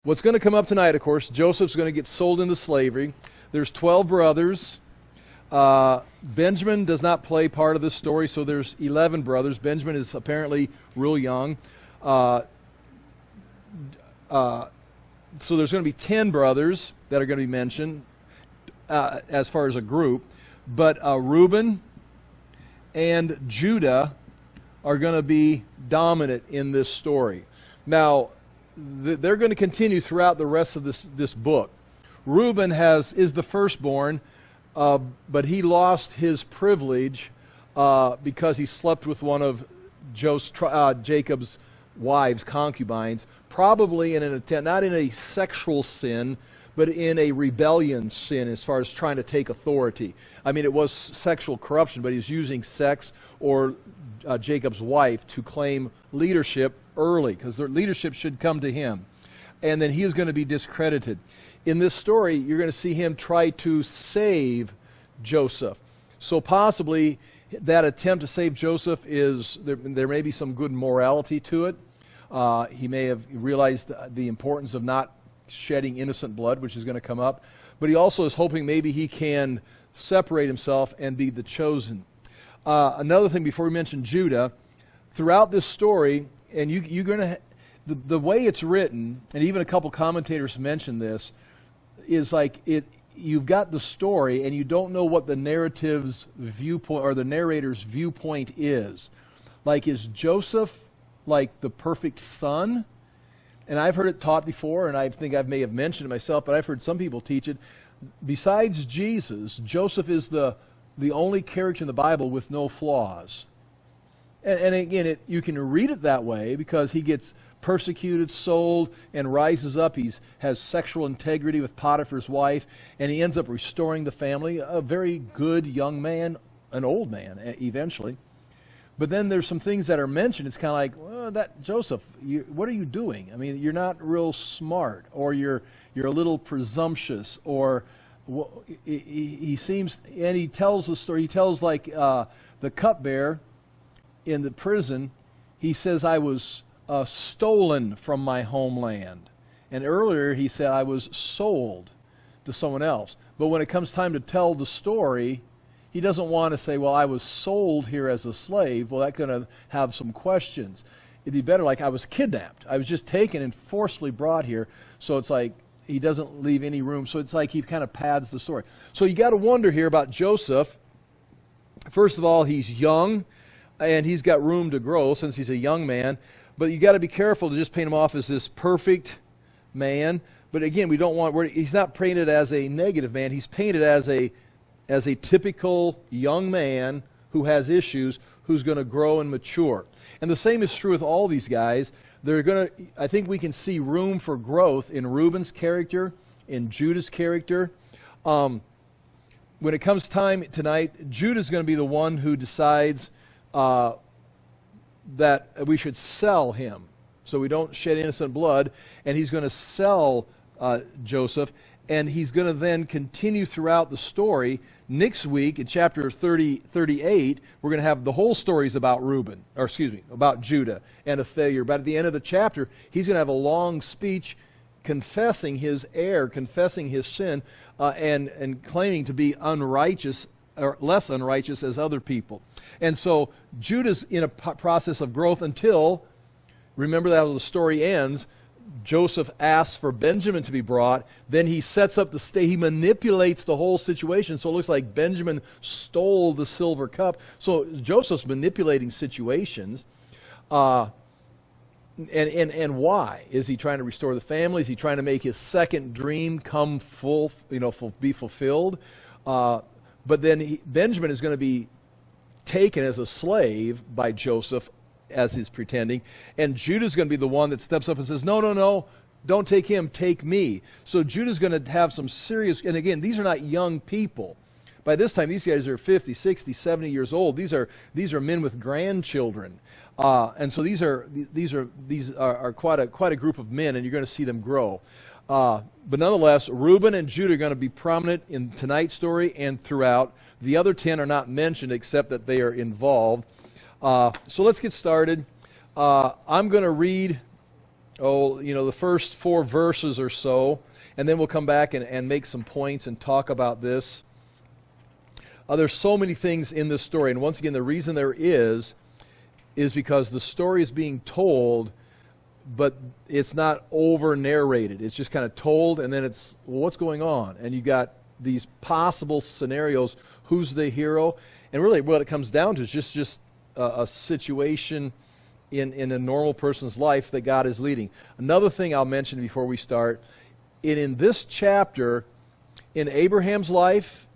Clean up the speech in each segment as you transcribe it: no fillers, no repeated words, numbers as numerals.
What's going to come up tonight, of course, Joseph's going to get sold into slavery. There's 12 brothers. Benjamin does not play part of this story, so there's 11 brothers. Benjamin is apparently real young. So there's going to be 10 brothers that are going to be mentioned as far as a group. But Reuben and Judah are going to be dominant in this story. Now, they're going to continue throughout the rest of this book. Reuben is the firstborn, but he lost his privilege because he slept with one of Jacob's wives, concubines, probably in an attempt, not in a sexual sin, but in a rebellion sin as far as trying to take authority. I mean, it was sexual corruption, but he was using sex or Jacob's wife to claim leadership early, because their leadership should come to him. And then he is going to be discredited. In this story, you're going to see him try to save Joseph. So possibly that attempt to save Joseph there may be some good morality to it. He may have realized the importance of not shedding innocent blood, which is going to come up. But he also is hoping maybe he can separate himself and be the chosen. Another thing before we mention Judah, throughout this story, and you're going to, the way it's written, and even a couple commentators mention this, is like you've got the story and you don't know what the narrative's viewpoint or the narrator's viewpoint is. Like, is Joseph like the perfect son? And I've heard it taught before, and I think I may have mentioned it myself, but I've heard some people teach it. Besides Jesus, Joseph is the only character in the Bible with no flaws. And again, you can read it that way because he gets persecuted, sold, and rises up. He has sexual integrity with Potiphar's wife, and he ends up restoring the family. A very good young man, an old man eventually. But then there's some things that are mentioned. It's kind of like, well, that Joseph, what are you doing? I mean, you're not real smart, or you're a little presumptuous, or he seems, and he tells the story. He tells like the cupbearer in the prison. He says, I was stolen from my homeland. And earlier he said, I was sold to someone else. But when it comes time to tell the story, he doesn't want to say, well, I was sold here as a slave. Well, that's going to have some questions. It'd be better like I was kidnapped. I was just taken and forcefully brought here. So it's like he doesn't leave any room. So it's like he kind of pads the story. So you got to wonder here about Joseph. First of all, he's young, and he's got room to grow since he's a young man. But you got to be careful to just paint him off as this perfect man. But again, he's not painted as a negative man. He's painted as a typical young man who has issues, who's going to grow and mature. And the same is true with all these guys. I think we can see room for growth in Reuben's character, in Judah's character. When it comes time tonight, Judah's going to be the one who decides that we should sell him so we don't shed innocent blood, and he's going to sell Joseph, and he's going to then continue throughout the story. Next week in chapter 38, we're going to have the whole stories about about Judah and a failure. But at the end of the chapter, he's going to have a long speech confessing his error, confessing his sin, and claiming to be unrighteous or less unrighteous as other people. And so Judah's in a process of growth until, remember that how the story ends, Joseph asks for Benjamin to be brought. Then he sets up he manipulates the whole situation. So it looks like Benjamin stole the silver cup. So Joseph's manipulating situations. And why? Is he trying to restore the family? Is he trying to make his second dream come be fulfilled? But then Benjamin is going to be taken as a slave by Joseph, as he's pretending, and Judah's going to be the one that steps up and says, no, don't take him, take me. So Judah's going to have some serious, and again, these are not young people. By this time, these guys are 50, 60, 70 years old. These are men with grandchildren. And so these are quite a group of men, and you're going to see them grow. But nonetheless, Reuben and Judah are going to be prominent in tonight's story and throughout. The other 10 are not mentioned except that they are involved. So let's get started. I'm going to read the first 4 verses or so, and then we'll come back and make some points and talk about this. There's so many things in this story, and once again, the reason there is because the story is being told, but it's not over-narrated. It's just kind of told, and then it's, well, what's going on? And you got these possible scenarios. Who's the hero? And really what it comes down to is just a situation in a normal person's life that God is leading. Another thing I'll mention before we start, in this chapter, in Abraham's life,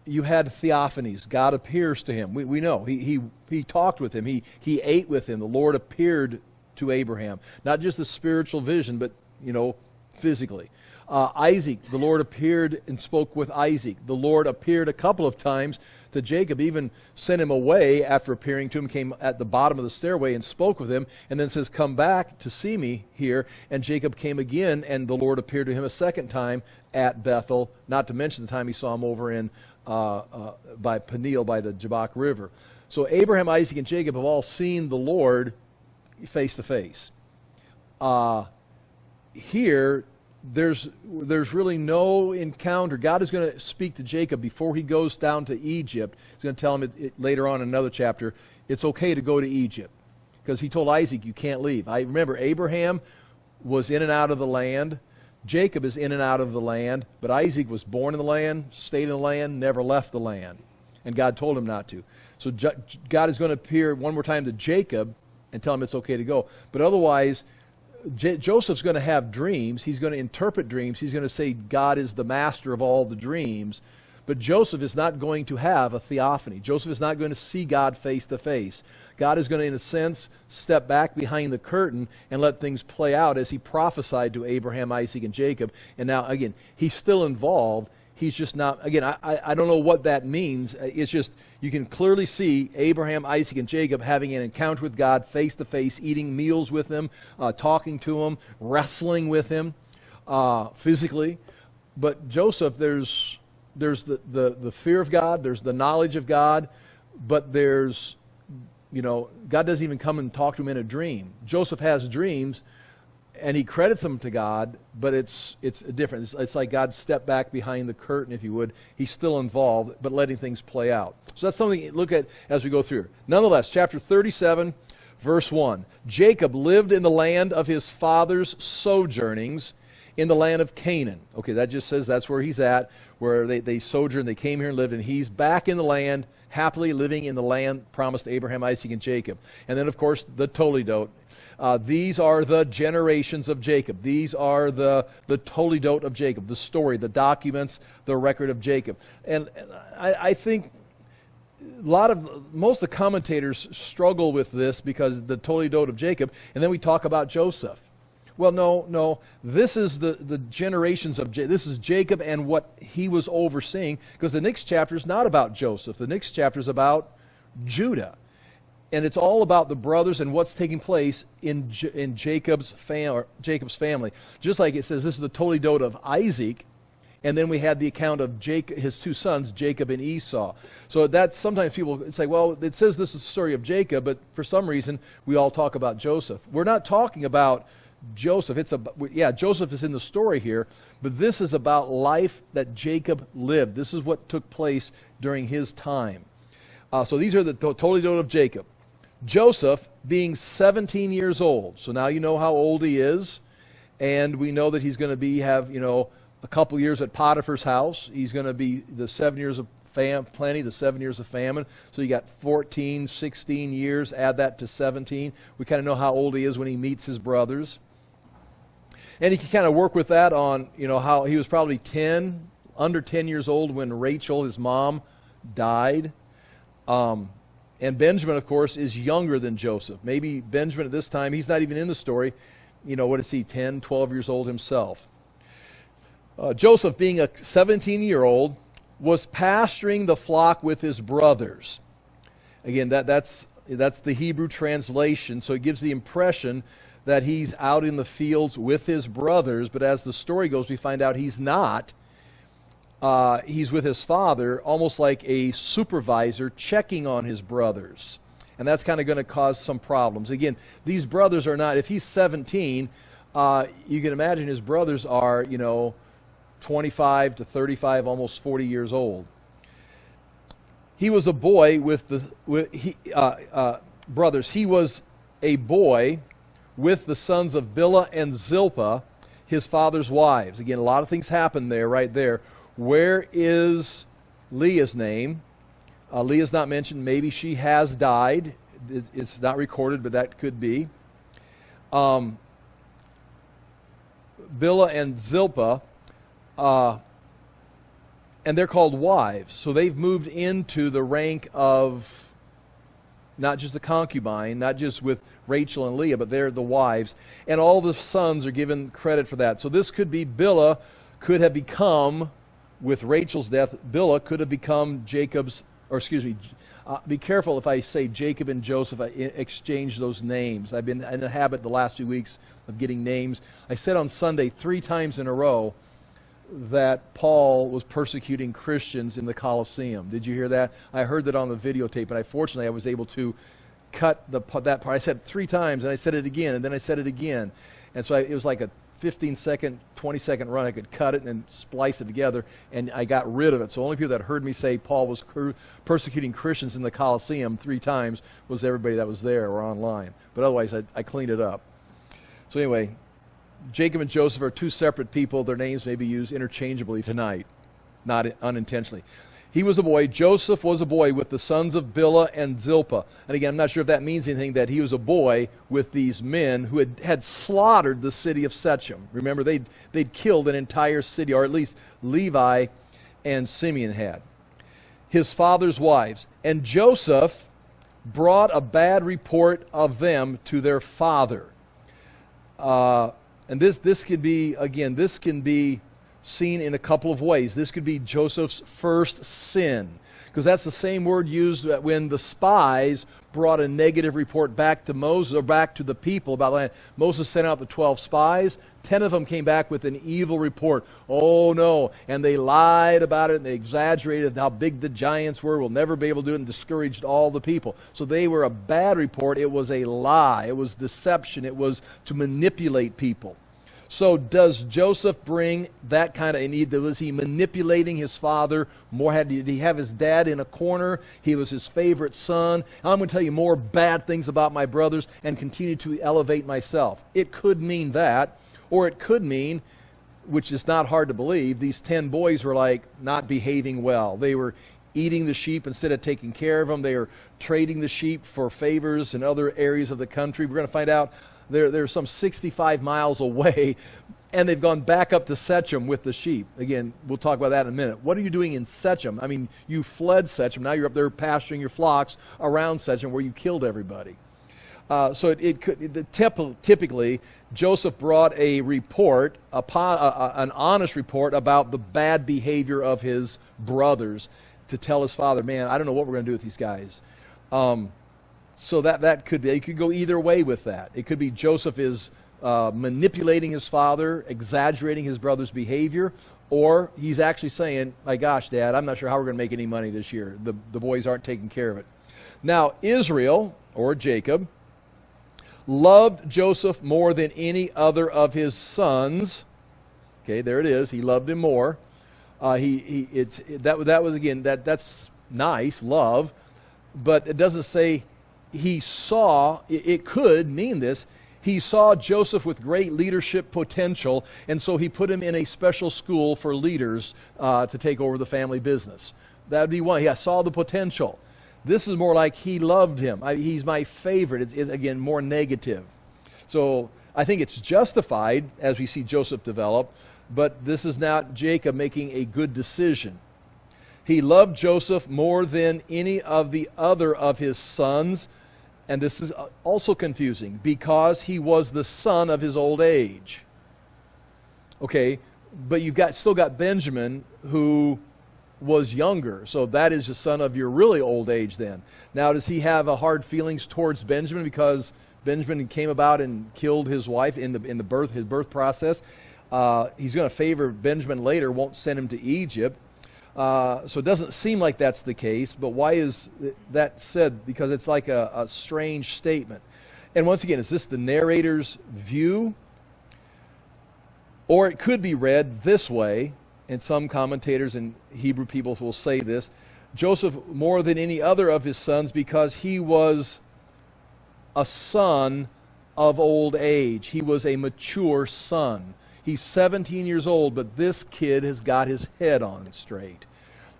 you had theophanies. God appears to him. We know. He talked with him. He ate with him. The Lord appeared to Abraham. Not just a spiritual vision, but, physically. Isaac, the Lord appeared and spoke with Isaac. The Lord appeared a couple of times to Jacob, even sent him away after appearing to him, came at the bottom of the stairway and spoke with him, and then says, come back to see me here. And Jacob came again, and the Lord appeared to him a second time at Bethel, not to mention the time he saw him over in by Peniel, by the Jabbok River. So Abraham, Isaac, and Jacob have all seen the Lord face to face. Here, there's really no encounter. God is going to speak to Jacob before he goes down to Egypt. He's going to tell him later on in another chapter, it's okay to go to Egypt. Because he told Isaac, you can't leave. I remember Abraham was in and out of the land. Jacob is in and out of the land. But Isaac was born in the land, stayed in the land, never left the land. And God told him not to. So God is going to appear one more time to Jacob and tell him it's okay to go. But otherwise, Joseph's going to have dreams. He's going to interpret dreams. He's going to say God is the master of all the dreams. But Joseph is not going to have a theophany. Joseph is not going to see God face to face. God is going to, in a sense, step back behind the curtain and let things play out as he prophesied to Abraham, Isaac, and Jacob. And now, again, he's still involved. He's just not, again, I don't know what that means. It's just, you can clearly see Abraham, Isaac, and Jacob having an encounter with God face to face, eating meals with him, talking to him, wrestling with him physically. But Joseph, there's the fear of God, there's the knowledge of God, but there's, God doesn't even come and talk to him in a dream. Joseph has dreams, and he credits them to God, but it's different. It's like God stepped back behind the curtain, if you would. He's still involved, but letting things play out. So that's something to look at as we go through. Nonetheless, chapter 37, verse 1. Jacob lived in the land of his father's sojournings in the land of Canaan. Okay, that just says that's where he's at, where they sojourned, they came here and lived, and he's back in the land, happily living in the land promised to Abraham, Isaac, and Jacob. And then, of course, the Toledot. These are the generations of Jacob. These are the Toledot of Jacob, the story, the documents, the record of Jacob. And I think most of the commentators struggle with this because the Toledot of Jacob, and then we talk about Joseph. Well, no. This is the generations of Jacob. This is Jacob and what he was overseeing, because the next chapter is not about Joseph. The next chapter is about Judah. And it's all about the brothers and what's taking place in Jacob's family. Just like it says, this is the Toledot of Isaac, and then we had the account of his 2 sons, Jacob and Esau. So that sometimes people say, well, it says this is the story of Jacob, but for some reason we all talk about Joseph. We're not talking about Joseph. Joseph is in the story here, but this is about life that Jacob lived. This is what took place during his time. So these are the Toledot of Jacob. Joseph being 17 years old. So now you know how old he is, and we know that he's going to have a couple years at Potiphar's house. He's going to be the 7 years of plenty, the 7 years of famine. So you got 14, 16 years, add that to 17. We kind of know how old he is when he meets his brothers. And you can kind of work with that on, how he was probably under 10 years old when Rachel, his mom, died. And Benjamin, of course, is younger than Joseph. Maybe Benjamin at this time, he's not even in the story. What is he, 10, 12 years old himself? Joseph, being a 17-year-old, was pasturing the flock with his brothers. Again, that's the Hebrew translation, so it gives the impression that he's out in the fields with his brothers, but as the story goes, we find out he's not. He's with his father, almost like a supervisor checking on his brothers. And that's kind of going to cause some problems. Again, these brothers are not, if he's 17, you can imagine his brothers are, 25 to 35, almost 40 years old. He was a boy brothers. He was a boy with the sons of Bilhah and Zilpah, his father's wives. Again, a lot of things happen there, right there. Where is Leah's name? Leah's not mentioned. Maybe she has died. It's not recorded, but that could be. Bilhah and Zilpah, and they're called wives. So they've moved into the rank of not just a concubine, not just with Rachel and Leah, but they're the wives. And all the sons are given credit for that. So this could be Bilhah could have become, with Rachel's death, Bilhah could have become Jacob's, or excuse me, be careful if I say Jacob and Joseph, I exchange those names. I've been in a habit the last few weeks of getting names. I said on Sunday 3 times in a row that Paul was persecuting Christians in the Colosseum. Did you hear that? I heard that on the videotape, but fortunately I was able to cut that part. I said 3 times, and I said it again, and then I said it again. And so it was like a 15-second, 20-second run. I could cut it and then splice it together, and I got rid of it. So only people that heard me say Paul was persecuting Christians in the Colosseum 3 times was everybody that was there or online. But otherwise, I cleaned it up. So anyway, Jacob and Joseph are 2 separate people. Their names may be used interchangeably tonight, not unintentionally. He was a boy. Joseph was a boy with the sons of Bilhah and Zilpah. And again, I'm not sure if that means anything, that he was a boy with these men who had slaughtered the city of Shechem. Remember, they'd killed an entire city, or at least Levi and Simeon had. His father's wives. And Joseph brought a bad report of them to their father. And this could be, again, this can be seen in a couple of ways. This could be Joseph's first sin, because that's the same word used when the spies brought a negative report back to Moses, or back to the people about land. Moses sent out the 12 spies. 10 of them came back with an evil report. Oh no, and they lied about it, and they exaggerated how big the giants were. We'll never be able to do it, and discouraged all the people. So they were a bad report. It was a lie. It was deception. It was to manipulate people. So does Joseph bring that kind of, was he manipulating his father more? Did he have his dad in a corner? He was his favorite son. I'm going to tell you more bad things about my brothers and continue to elevate myself. It could mean that, or it could mean, which is not hard to believe, these 10 boys were like not behaving well. They were eating the sheep instead of taking care of them. They were trading the sheep for favors in other areas of the country. We're going to find out they're some 65 miles away, and they've gone back up to Shechem with the sheep. Again, we'll talk about that in a minute. What are you doing in Shechem? I mean, you fled Shechem. Now you're up there pasturing your flocks around Shechem where you killed everybody. So typically, Joseph brought a report, an honest report about the bad behavior of his brothers to tell his father, man, I don't know what we're going to do with these guys. So that could be, it could go either way with that. It could be Joseph is manipulating his father, exaggerating his brother's behavior, or he's actually saying, my gosh, Dad, I'm not sure how we're going to make any money this year. The boys aren't taking care of it. Now, Israel, or Jacob, loved Joseph more than any other of his sons. Okay, there it is. He loved him more. That was again, that's nice, love, but it doesn't say he saw, it could mean this, he saw Joseph with great leadership potential, and so he put him in a special school for leaders to take over the family business. That would be one. He saw the potential. This is more like he loved him. He's my favorite. It's again, more negative. So I think it's justified as we see Joseph develop, but this is not Jacob making a good decision. He loved Joseph more than any of the other of his sons. And this is also confusing, because he was the son of his old age. Okay, but you've still got Benjamin, who was younger. So that is the son of your really old age then. Now, does he have a hard feelings towards Benjamin because Benjamin came about and killed his wife in his birth process? He's going to favor Benjamin later, won't send him to Egypt. So it doesn't seem like that's the case, but why is that said? Because it's like a strange statement. And once again, is this the narrator's view? Or it could be read this way, and some commentators and Hebrew people will say this: Joseph more than any other of his sons because he was a son of old age. He was a mature son. He's 17 years old, but this kid has got his head on straight.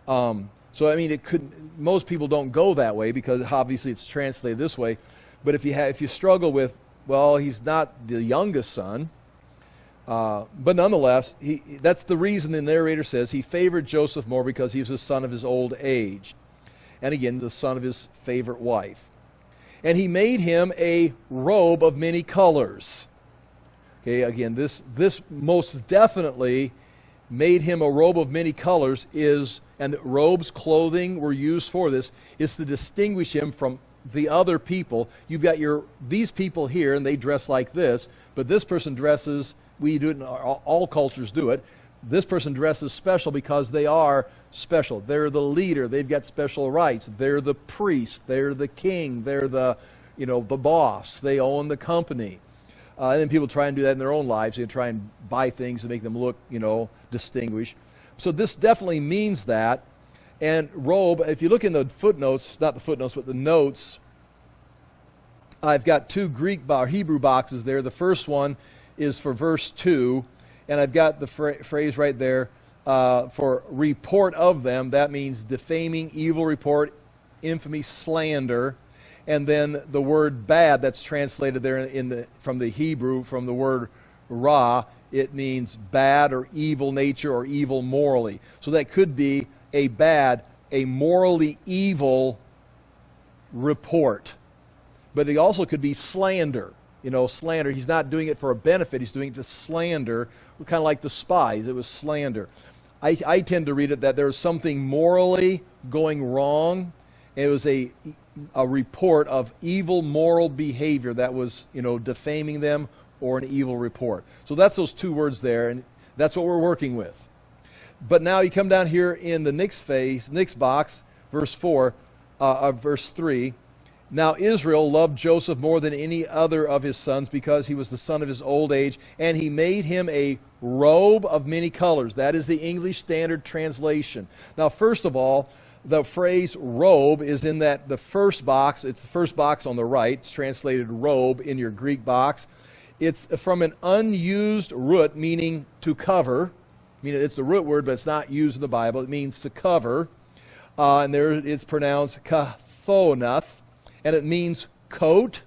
So I mean, it could. Most people don't go that way because obviously it's translated this way. But if you struggle with, well, he's not the youngest son, but nonetheless, that's the reason the narrator says he favored Joseph more because he was the son of his old age, and again the son of his favorite wife, and he made him a robe of many colors. Okay, again, this most definitely made him a robe of many colors and robes, clothing were used for this, is to distinguish him from the other people. You've got these people here, and they dress like this, but this person dresses, we do it, all cultures do it, this person dresses special because they are special. They're the leader, they've got special rights, they're the priest, they're the king, they're the boss, they own the company. And then people try and do that in their own lives. They try and buy things to make them look, distinguished. So this definitely means that. And robe, if you look in the footnotes, not the footnotes, but the notes, I've got two Hebrew boxes there. The first one is for verse 2, and I've got the phrase right there for report of them. That means defaming, evil report, infamy, slander. And then the word bad, that's translated there from the Hebrew, from the word ra, it means bad or evil nature or evil morally. So that could be a morally evil report. But it also could be slander. Slander. He's not doing it for a benefit. He's doing it to slander. Kind of like the spies. It was slander. I tend to read it that there was something morally going wrong. It was a report of evil moral behavior that was, defaming them, or an evil report. So that's those two words there, and that's what we're working with. But now you come down here in the next box, verse 4, verse 3. Now Israel loved Joseph more than any other of his sons because he was the son of his old age, and he made him a robe of many colors. That is the English Standard Translation. Now, first of all, the phrase robe is in the first box. It's the first box on the right. It's translated robe in your Greek box. It's from an unused root, meaning to cover. It's the root word, but it's not used in the Bible. It means to cover. And there it's pronounced kathonath, and it means coat,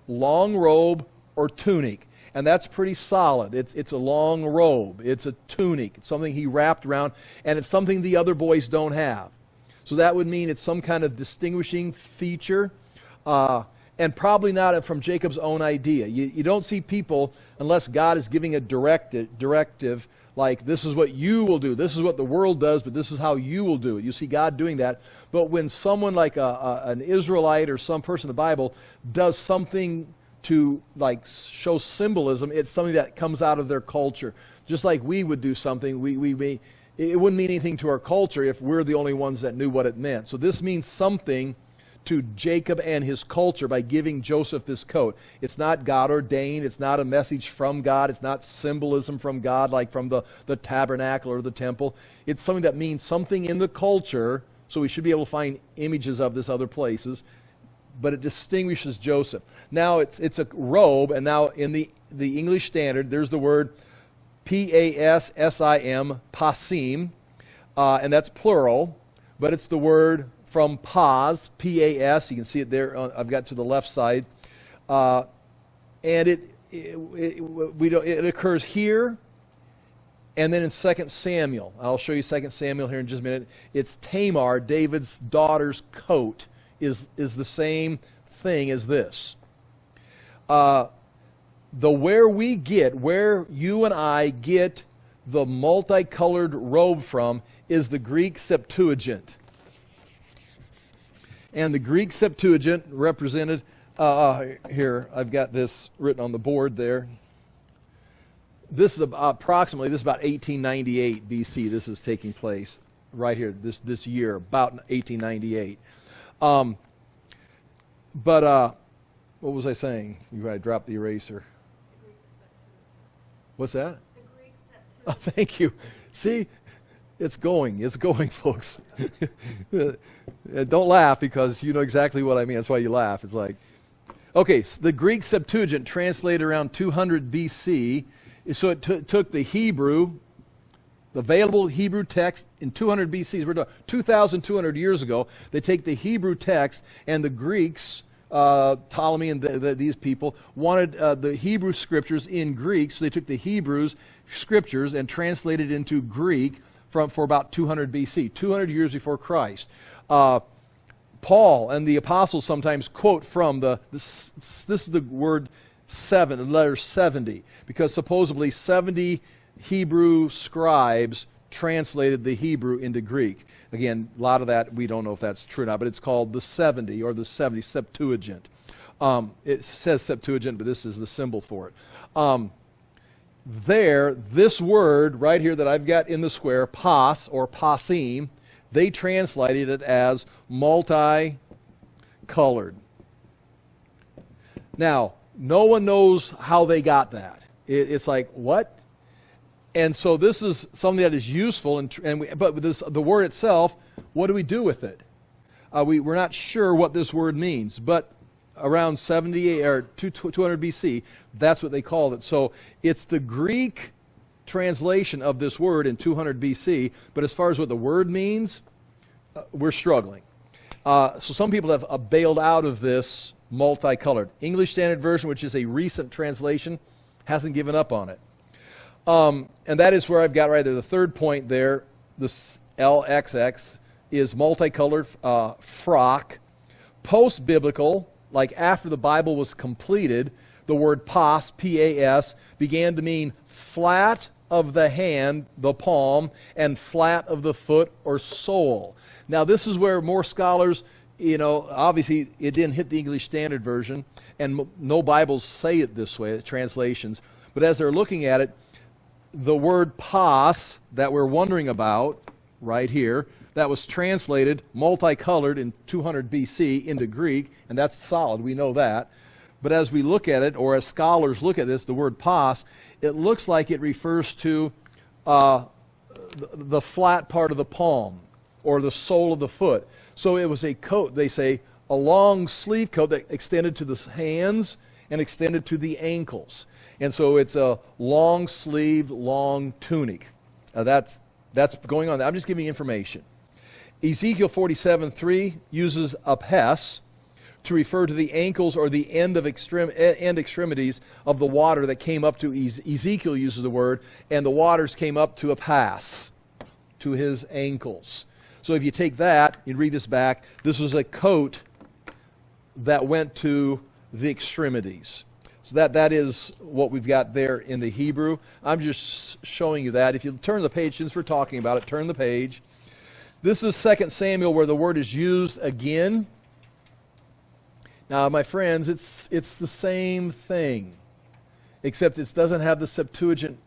long robe, or tunic. And that's pretty solid. It's a long robe. It's a tunic. It's something he wrapped around, and it's something the other boys don't have. So that would mean it's some kind of distinguishing feature, and probably not from Jacob's own idea. You don't see people, unless God is giving a directive, like this is what you will do, this is what the world does, but this is how you will do it. You see God doing that. But when someone like an Israelite or some person in the Bible does something to show symbolism, it's something that comes out of their culture. Just like we would do something, it wouldn't mean anything to our culture if we're the only ones that knew what it meant. So this means something to Jacob and his culture by giving Joseph this coat. It's not God ordained. It's not a message from God. It's not symbolism from God like from the tabernacle or the temple. It's something that means something in the culture, so we should be able to find images of this other places, but it distinguishes Joseph. Now it's a robe, and now in the English Standard, there's the word P-A-S-S-I-M, pasim, and that's plural, but it's the word from pas, P-A-S, you can see it there, I've got to the left side, and it occurs here, and then in 2 Samuel. I'll show you 2 Samuel here in just a minute. It's Tamar, David's daughter's coat, is the same thing as this. Where you and I get the multicolored robe from is the Greek Septuagint. And the Greek Septuagint represented, here, I've got this written on the board there. This is about 1898 BC this is taking place. right here, this year, about 1898. What was I saying? I dropped the eraser. What's that? The Greek Septuagint. Oh, thank you. See, it's going, folks. Don't laugh because you know exactly what I mean. That's why you laugh. It's like, okay, so the Greek Septuagint translated around 200 BC. So it took the Hebrew, the available Hebrew text in 200 BC. We're talking 2,200 years ago. They take the Hebrew text, and the Greeks, Ptolemy and these people, wanted the Hebrew scriptures in Greek. So they took the Hebrew scriptures and translated into Greek for about 200 BC, 200 years before Christ. Paul and the apostles sometimes quote from this is the word the letter 70, because supposedly 70 Hebrew scribes translated the Hebrew into Greek. Again, a lot of that, we don't know if that's true or not, but it's called the 70 or the 70 Septuagint. It says Septuagint, but this is the symbol for it. This word right here that I've got in the square, pas or pasim, they translated it as multicolored. Now, no one knows how they got that. It's like, what? And so this is something that is useful, but the word itself, what do we do with it? We're not sure what this word means, but around 70 or 200 BC, that's what they called it. So it's the Greek translation of this word in 200 BC, but as far as what the word means, we're struggling. So some people have bailed out of this multicolored. English Standard Version, which is a recent translation, hasn't given up on it. And that is where I've got right there, the third point there, this LXX, is multicolored frock. Post-biblical, like after the Bible was completed, the word pas, P-A-S, began to mean flat of the hand, the palm, and flat of the foot or sole. Now this is where more scholars, obviously it didn't hit the English Standard Version, and no Bibles say it this way, translations. But as they're looking at it, the word pas that we're wondering about right here, that was translated multicolored in 200 BC into Greek, and that's solid, we know that. But as we look at it, or as scholars look at this, the word pas, it looks like it refers to the flat part of the palm or the sole of the foot. So it was a coat, they say, a long sleeve coat that extended to the hands and extended to the ankles. And so it's a long-sleeved, long tunic. That's going on. I'm just giving you information. Ezekiel 47:3 uses apes to refer to the ankles or the end extremities of the water that came up to Ezekiel uses the word, and the waters came up to apes, to his ankles. So if you take that, you read this back, this was a coat that went to the extremities. So that is what we've got there in the Hebrew. I'm just showing you that. If you turn the page, since we're talking about it, turn the page. This is 2 Samuel where the word is used again. Now, my friends, it's the same thing, except it doesn't have the Septuagint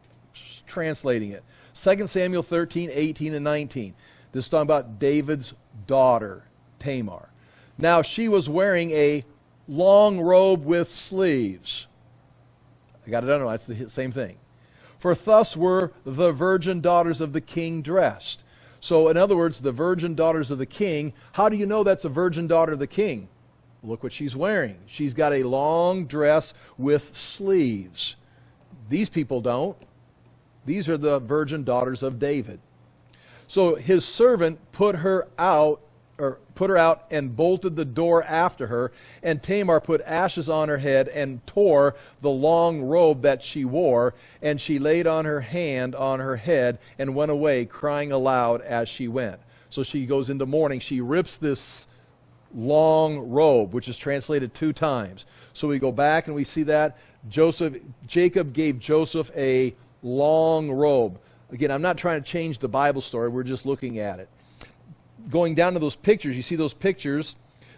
translating it. 2 Samuel 13, 18, and 19. This is talking about David's daughter, Tamar. Now, she was wearing a long robe with sleeves. I got it underlined. It's the same thing. For thus were the virgin daughters of the king dressed. So, in other words, the virgin daughters of the king. How do you know that's a virgin daughter of the king? Look what she's wearing. She's got a long dress with sleeves. These people don't. These are the virgin daughters of David. So his servant put her out and bolted the door after her, and Tamar put ashes on her head and tore the long robe that she wore, and she laid on her hand on her head and went away, crying aloud as she went. So she goes into mourning. She rips this long robe, which is translated 2 times. So we go back and we see that Jacob gave Joseph a long robe. Again, I'm not trying to change the Bible story. We're just looking at it. Going down to those pictures, you see those pictures.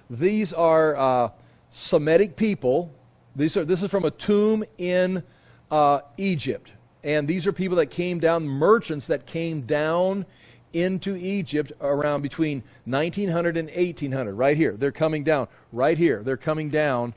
These are Semitic people. This is from a tomb in Egypt. And these are people that came down, merchants that came down into Egypt around between 1900 and 1800. Right here. They're coming down. Right here. They're coming down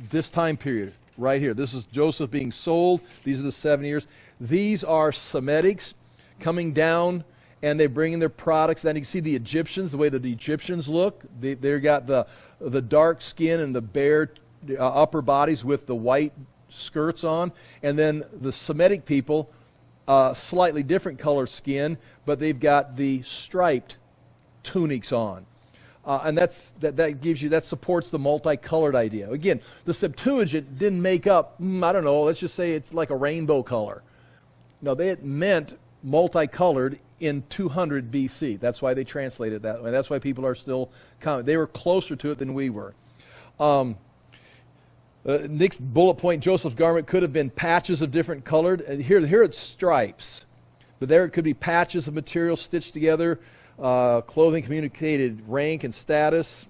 this time period. Right here. This is Joseph being sold. These are the 7 years. These are Semitics coming down, and they're bringing their products. Then you can see the Egyptians, the way that the Egyptians look. They've got the dark skin and the bare upper bodies with the white skirts on. And then the Semitic people, slightly different color skin, but they've got the striped tunics on. And that supports the multicolored idea. Again, the Septuagint didn't make up, I don't know, let's just say it's like a rainbow color. No, it meant multicolored in 200 BC. That's why they translated it that way. That's why people are still common. They were closer to it than we were. Next bullet point, Joseph's garment could have been patches of different colored. And here it's stripes. But there it could be patches of material stitched together. Clothing communicated rank and status.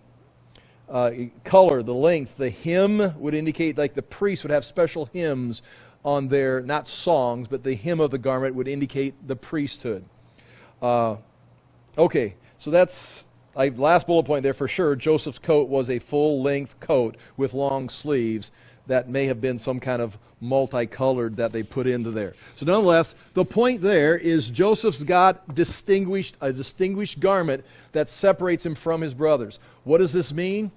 Color, the length, the hem would indicate, like the priest would have special hymns on their, not songs, but the hem of the garment would indicate the priesthood. Okay, so that's, last bullet point there for sure, Joseph's coat was a full-length coat with long sleeves. That may have been some kind of multicolored that they put into there. So nonetheless, the point there is Joseph's got a distinguished garment that separates him from his brothers. What does this mean?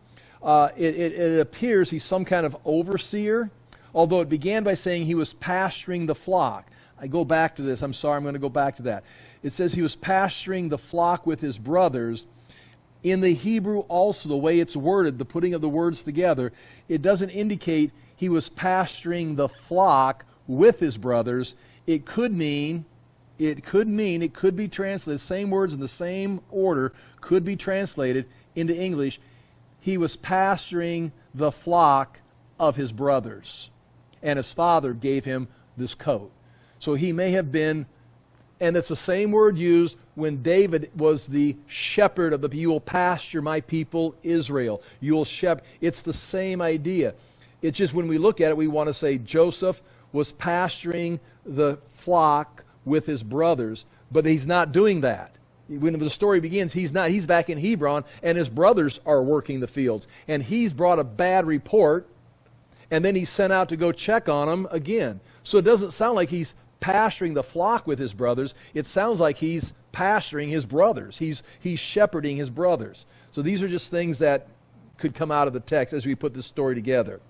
It appears he's some kind of overseer, although it began by saying he was pasturing the flock. I go back to this. I'm sorry, I'm going to go back to that. It says he was pasturing the flock with his brothers. In the Hebrew also, the way it's worded, the putting of the words together, it doesn't indicate he was pasturing the flock with his brothers. It could be translated, the same words in the same order could be translated into English. He was pasturing the flock of his brothers, and his father gave him this coat. So he may have been, and it's the same word used when David was the shepherd of the people. You will pasture my people Israel. You will shepherd. It's the same idea. It's just when we look at it, we want to say Joseph was pasturing the flock with his brothers, but he's not doing that. When the story begins, he's not. He's back in Hebron, and his brothers are working the fields. And he's brought a bad report, and then he's sent out to go check on them again. So it doesn't sound like he's pasturing the flock with his brothers. It sounds like he's pasturing his brothers. He's shepherding his brothers. So these are just things that could come out of the text as we put this story together.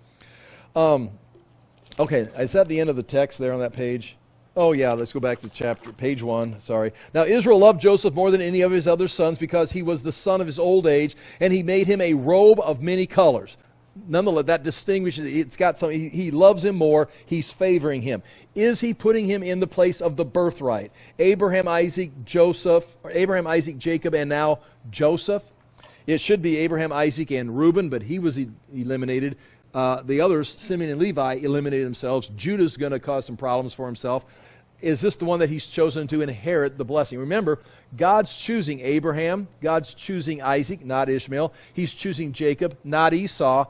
Okay, is that the end of the text there on that page? Oh yeah, let's go back to page 1, sorry. Now Israel loved Joseph more than any of his other sons because he was the son of his old age, and he made him a robe of many colors. Nonetheless, that distinguishes, it's got some, he loves him more, he's favoring him. Is he putting him in the place of the birthright? Abraham, Isaac, Jacob, and now Joseph. It should be Abraham, Isaac, and Reuben, but he was eliminated. The others, Simeon and Levi, eliminated themselves. Judah's going to cause some problems for himself. Is this the one that he's chosen to inherit the blessing? Remember, God's choosing Abraham. God's choosing Isaac, not Ishmael. He's choosing Jacob, not Esau.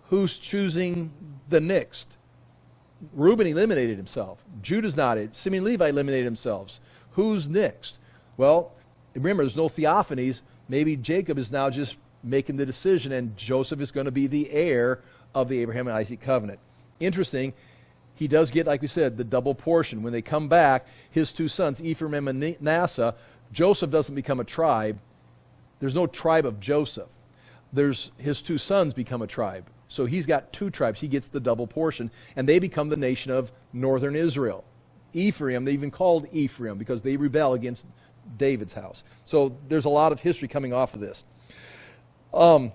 Who's choosing the next? Reuben eliminated himself. Judah's not it. Simeon and Levi eliminated themselves. Who's next? Well, remember, there's no theophanies. Maybe Jacob is now just making the decision, and Joseph is going to be the heir of the Abraham and Isaac covenant. Interesting, he does get, like we said, the double portion. When they come back, his two sons, Ephraim and Manasseh, Joseph doesn't become a tribe. There's no tribe of Joseph. His two sons become a tribe. So he's got two tribes. He gets the double portion, and they become the nation of northern Israel. Ephraim, they even called Ephraim because they rebel against David's house. So there's a lot of history coming off of this. But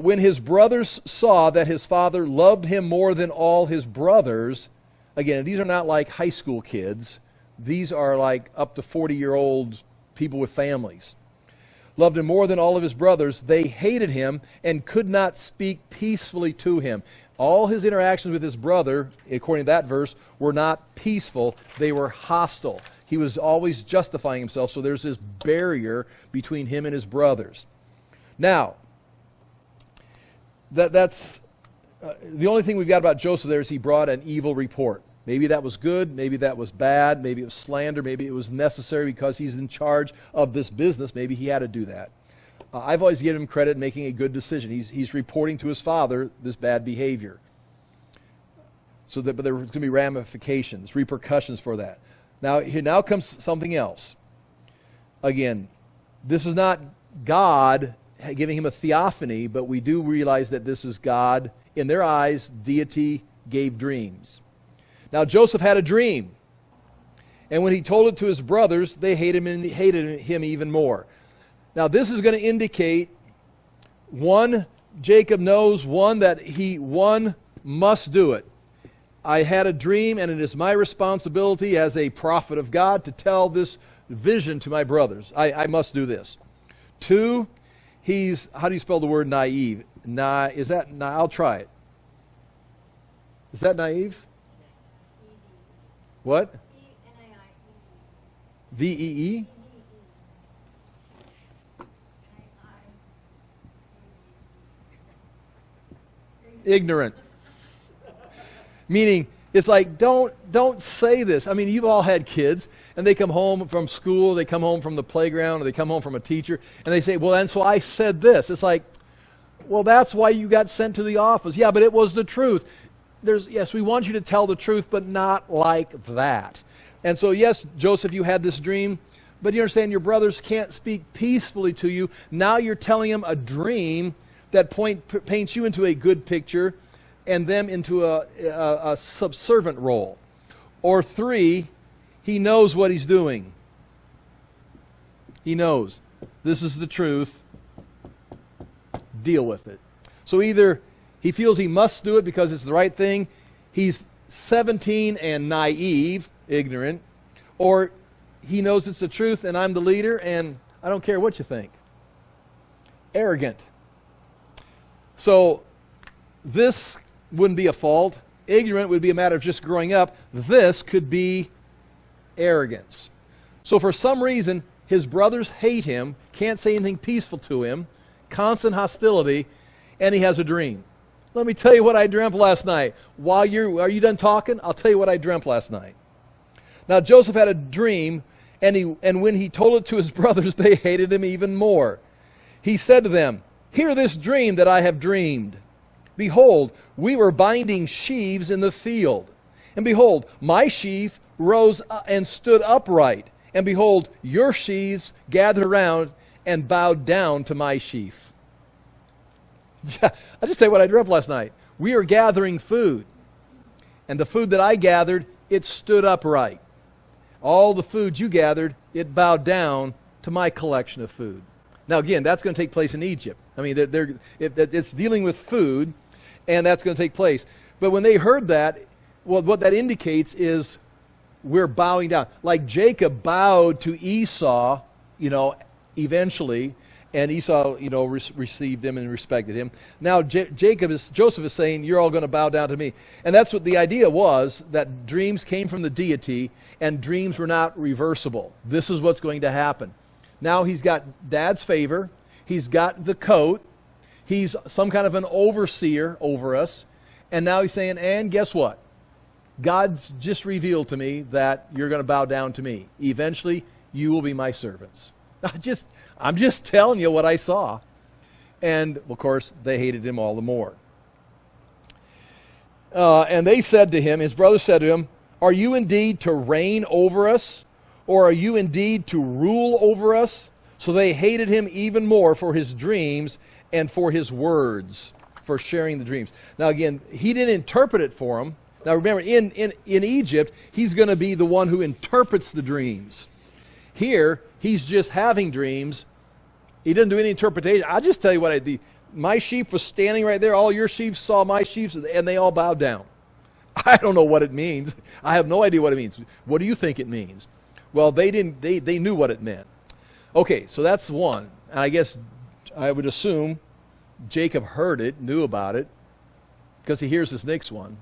when his brothers saw that his father loved him more than all his brothers, again, these are not like high school kids. These are like up to 40-year-old people with families. Loved him more than all of his brothers. They hated him and could not speak peacefully to him. All his interactions with his brother, according to that verse, were not peaceful. They were hostile. He was always justifying himself, so there's this barrier between him and his brothers. Now, that's the only thing we've got about Joseph there is he brought an evil report. Maybe that was good, maybe that was bad, maybe it was slander, maybe it was necessary because he's in charge of this business. Maybe he had to do that. I've always given him credit in making a good decision. He's reporting to his father this bad behavior. But there's going to be ramifications, repercussions for that. Now comes something else. Again, this is not God giving him a theophany, but we do realize that this is God. In their eyes, deity gave dreams. Now Joseph had a dream, and when he told it to his brothers, they hated him even more. Now this is going to indicate, one, Jacob knows, that he must do it. I had a dream, and it is my responsibility as a prophet of God to tell this vision to my brothers. I must do this. 2, he's, how do you spell the word naive? I'll try it. Is that naive? What? V-E-E? Ignorant. Meaning, it's like, don't say this. I mean, you've all had kids, and they come home from school, they come home from the playground, or they come home from a teacher, and they say, well, and so I said this. It's like, well, that's why you got sent to the office. Yeah, but it was the truth. Yes, we want you to tell the truth, but not like that. And so, yes, Joseph, you had this dream, but you understand your brothers can't speak peacefully to you. Now you're telling them a dream that paints you into a good picture and them into a subservient role. Or 3, he knows what he's doing. He knows this is the truth. Deal with it. So either he feels he must do it because it's the right thing, he's 17 and naive, ignorant, or he knows it's the truth and I'm the leader and I don't care what you think. Arrogant. So this wouldn't be a fault. Ignorant would be a matter of just growing up. This could be arrogance. So for some reason, his brothers hate him, can't say anything peaceful to him, constant hostility, and he has a dream. Let me tell you what I dreamt last night. Are you done talking? I'll tell you what I dreamt last night. Now Joseph had a dream, and when he told it to his brothers, they hated him even more. He said to them, "Hear this dream that I have dreamed. Behold, we were binding sheaves in the field. And behold, my sheaf rose and stood upright. And behold, your sheaves gathered around and bowed down to my sheaf." I just tell you what I dreamt last night. We are gathering food. And the food that I gathered, it stood upright. All the food you gathered, it bowed down to my collection of food. Now again, that's going to take place in Egypt. I mean, it's dealing with food, and that's going to take place. But when they heard that, well, what that indicates is we're bowing down. Like Jacob bowed to Esau, eventually, and Esau, received him and respected him. Now Joseph is saying, you're all going to bow down to me. And that's what the idea was, that dreams came from the deity, and dreams were not reversible. This is what's going to happen. Now he's got Dad's favor. He's got the coat. He's some kind of an overseer over us. And now he's saying, and guess what? God's just revealed to me that you're going to bow down to me. Eventually, you will be my servants. I'm just telling you what I saw. And, of course, they hated him all the more. And they said to him, his brothers said to him, "Are you indeed to reign over us? Or are you indeed to rule over us?" So they hated him even more for his dreams and for his words, for sharing the dreams. Now again, he didn't interpret it for them. Now remember, in Egypt, he's going to be the one who interprets the dreams. Here, he's just having dreams. He doesn't do any interpretation. I'll just tell you what I did. My sheep was standing right there. All your sheep saw my sheep, and they all bowed down. I don't know what it means. I have no idea what it means. What do you think it means? Well, they didn't. They knew what it meant. Okay, so that's one. And I guess I would assume Jacob heard it, knew about it, because he hears this next one.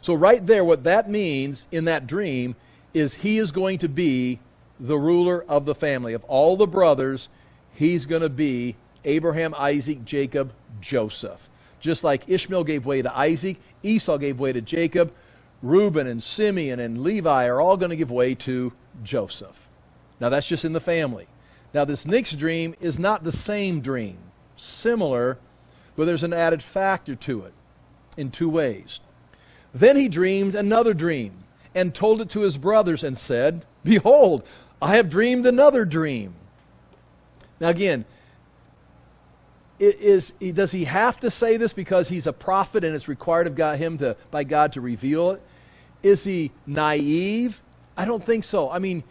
So right there, what that means in that dream is he is going to be the ruler of the family. Of all the brothers, he's going to be Abraham, Isaac, Jacob, Joseph. Just like Ishmael gave way to Isaac, Esau gave way to Jacob, Reuben and Simeon and Levi are all going to give way to Joseph. Now that's just in the family. Now this next dream is not the same dream. Similar, but there's an added factor to it in two ways. Then he dreamed another dream and told it to his brothers and said, "Behold, I have dreamed another dream." Now again, does he have to say this because he's a prophet and it's required of by God to reveal it? Is he naive? I don't think so. I mean,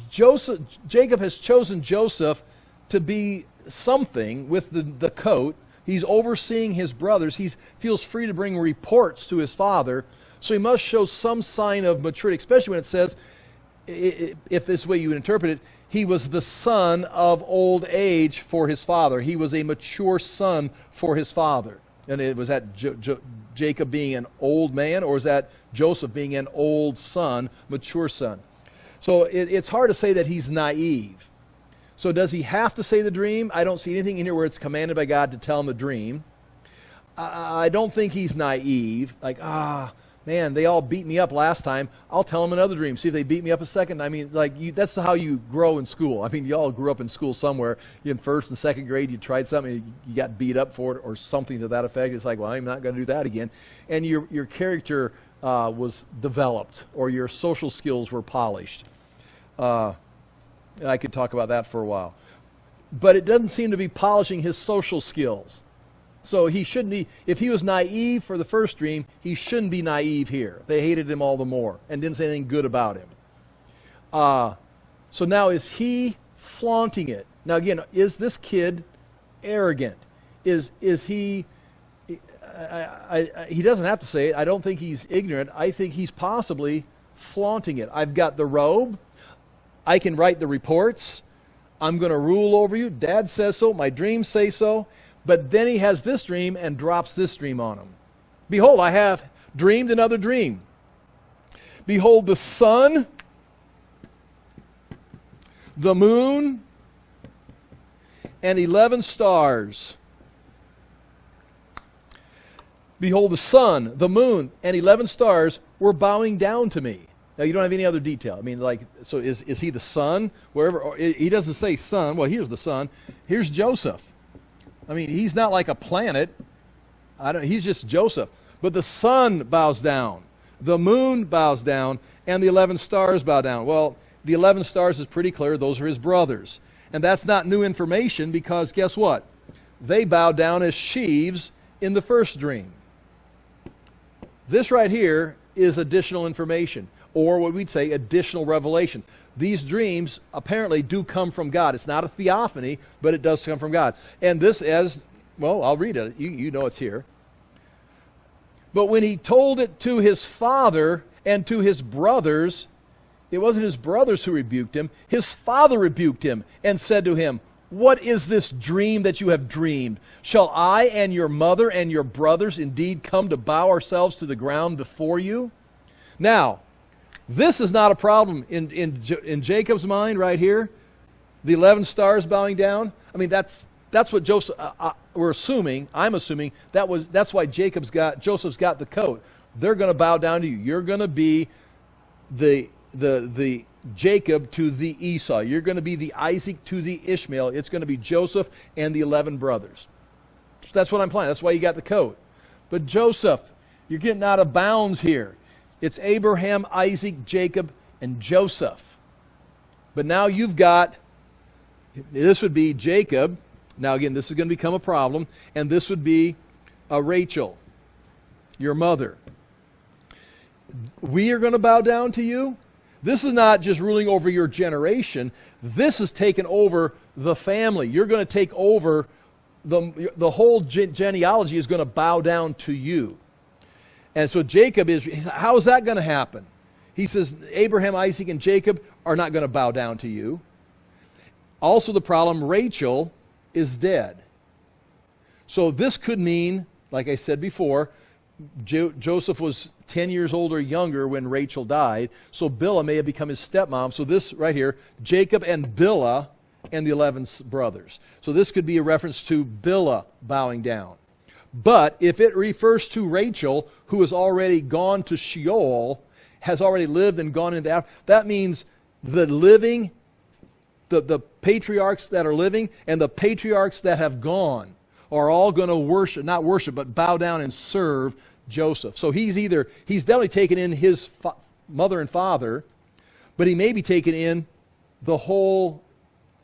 Jacob has chosen Joseph to be something with the coat. He's overseeing his brothers. He feels free to bring reports to his father. So he must show some sign of maturity, especially when it says, if this way you would interpret it, he was the son of old age for his father. He was a mature son for his father. And it was that Jacob being an old man, or is that Joseph being an old son, mature son? So it's hard to say that he's naive. So does he have to say the dream? I don't see anything in here where it's commanded by God to tell him the dream. I don't think he's naive. Like, man, they all beat me up last time. I'll tell them another dream. See if they beat me up a second. I mean, that's how you grow in school. I mean, you all grew up in school somewhere. In first and second grade, you tried something, you got beat up for it or something to that effect. It's like, well, I'm not going to do that again. And your character was developed, or your social skills were polished. I could talk about that for a while. But it doesn't seem to be polishing his social skills. So he shouldn't be, if he was naive for the first dream, he shouldn't be naive here. They hated him all the more and didn't say anything good about him. So now is he flaunting it? Now again, is this kid arrogant? Is he, he doesn't have to say it. I don't think he's ignorant. I think he's possibly flaunting it. I've got the robe. I can write the reports. I'm going to rule over you. Dad says so. My dreams say so. But then he has this dream and drops this dream on him. Behold, I have dreamed another dream. Behold, the sun, the moon, and 11 stars. Behold, the sun, the moon, and 11 stars were bowing down to me. Now, you don't have any other detail. I mean, so is he the son? Wherever, or he doesn't say son. Well, here's the son. Here's Joseph. I mean, he's not like a planet. He's just Joseph. But the sun bows down. The moon bows down. And the 11 stars bow down. Well, the 11 stars is pretty clear. Those are his brothers. And that's not new information because guess what? They bow down as sheaves in the first dream. This right here is additional information, or what we'd say additional revelation. These dreams apparently do come from God. It's not a theophany, but it does come from God. And this well, I'll read it. You know it's here. But when he told it to his father and to his brothers, it wasn't his brothers who rebuked him. His father rebuked him and said to him, "What is this dream that you have dreamed? Shall I and your mother and your brothers indeed come to bow ourselves to the ground before you?" Now, this is not a problem in Jacob's mind right here. The 11 stars bowing down. I mean, that's what Joseph. We're assuming. I'm assuming that's why Joseph's got the coat. They're going to bow down to you. You're going to be the Jacob to the Esau. You're going to be the Isaac to the Ishmael. It's going to be Joseph and the 11 brothers. That's what I'm planning. That's why you got the coat. But Joseph, you're getting out of bounds here. It's Abraham, Isaac, Jacob, and Joseph. But now you've got, this would be Jacob. Now again, this is going to become a problem. And this would be Rachel, your mother. We are going to bow down to you. This is not just ruling over your generation. This is taking over the family. You're going to take over the whole genealogy is going to bow down to you. And so Jacob how is that going to happen? He says Abraham, Isaac, and Jacob are not going to bow down to you. Also the problem, Rachel is dead. So this could mean, like I said before, Joseph was 10 years old or younger when Rachel died. So Bilhah may have become his stepmom. So this right here, Jacob and Bilhah and the 11 brothers. So this could be a reference to Bilhah bowing down. But if it refers to Rachel, who has already gone to Sheol, has already lived and gone into that means the living, the patriarchs that are living and the patriarchs that have gone are all going to worship, not worship, but bow down and serve Joseph. So he's definitely taken in his mother and father, but he may be taken in the whole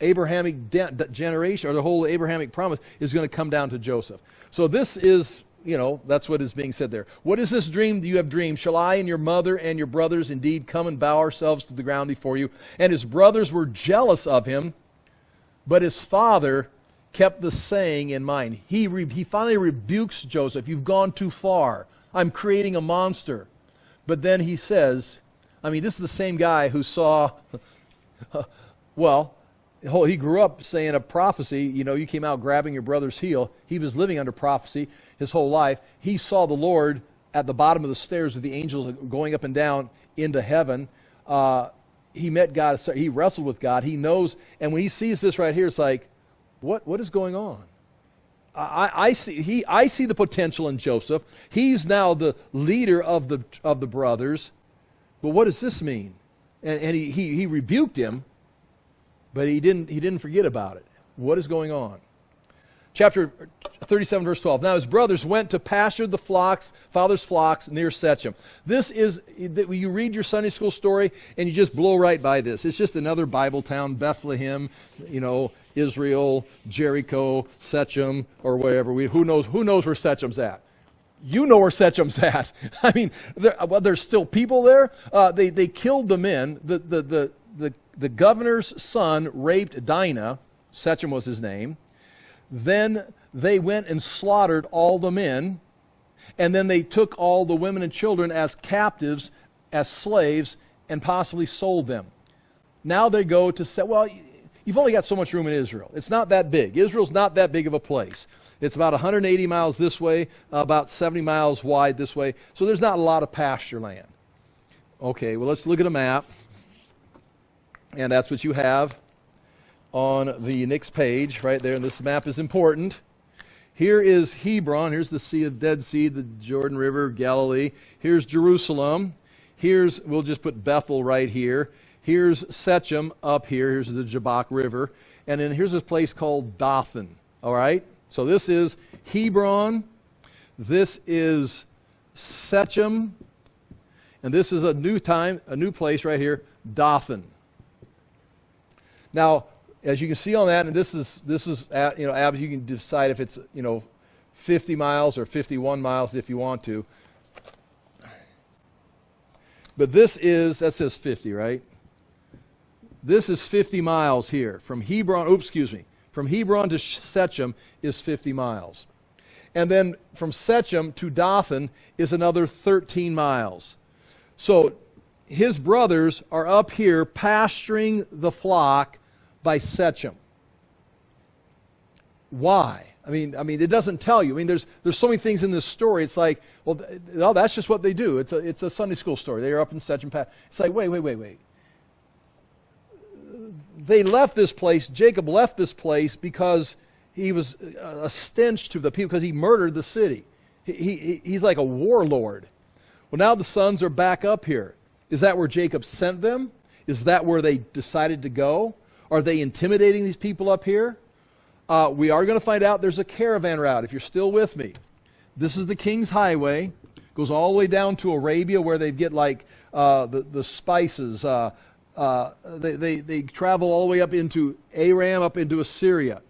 Abrahamic generation, or the whole Abrahamic promise is going to come down to Joseph. So this is, that's what is being said there. What is this dream that you have dreamed? Shall I and your mother and your brothers indeed come and bow ourselves to the ground before you? And his brothers were jealous of him, but his father kept the saying in mind. He finally rebukes Joseph. You've gone too far. I'm creating a monster. But then he says, this is the same guy who saw, he grew up saying a prophecy. You came out grabbing your brother's heel. He was living under prophecy his whole life. He saw the Lord at the bottom of the stairs with the angels going up and down into heaven. He met God. He wrestled with God. He knows. And when he sees this right here, it's like, what is going on? I see the potential in Joseph. He's now the leader of the brothers. But what does this mean? And he rebuked him, but he didn't forget about it. What is going on? Chapter 37, verse 12. Now his brothers went to pasture the father's flocks near Shechem. This is, you read your Sunday school story and you just blow right by this. It's just another Bible town, Bethlehem, Israel, Jericho, Shechem, or whatever. Who knows where Shechem's at? You know where Shechem's at. There's still people there. They killed the men. The governor's son raped Dinah. Shechem was his name. Then they went and slaughtered all the men, and then they took all the women and children as captives, as slaves, and possibly sold them. Now they go to you've only got so much room in Israel. It's not that big. Israel's not that big of a place. It's about 180 miles this way, about 70 miles wide this way, so there's not a lot of pasture land. Okay, well, let's look at a map, and that's what you have on the next page right there, and this map is important. Here is Hebron. Here's the Dead Sea, the Jordan River, Galilee. Here's Jerusalem. We'll just put Bethel right here. Here's Shechem up here. Here's the Jabbok River. And then here's a place called Dothan. All right? So this is Hebron. This is Shechem. And this is a new place right here, Dothan. Now, as you can see on that, and this is Ab, you can decide if it's 50 miles or 51 miles if you want to. But that says 50, right? This is 50 miles here from Hebron. From Hebron to Shechem is 50 miles, and then from Shechem to Dothan is another 13 miles. So his brothers are up here pasturing the flock by Shechem. Why? It doesn't tell you. There's so many things in this story. It's like, that's just what they do. It's a Sunday school story. They're up in Shechem. It's like, wait. They left this place. Jacob left this place because he was a stench to the people, because he murdered the city. He's like a warlord. Well, now the sons are back up here. Is that where Jacob sent them? Is that where they decided to go? Are they intimidating these people up here? We are going to find out. There's a caravan route, if you're still with me. This is the King's Highway. Goes all the way down to Arabia, where they get the spices. They travel all the way up into Aram, up into Assyria.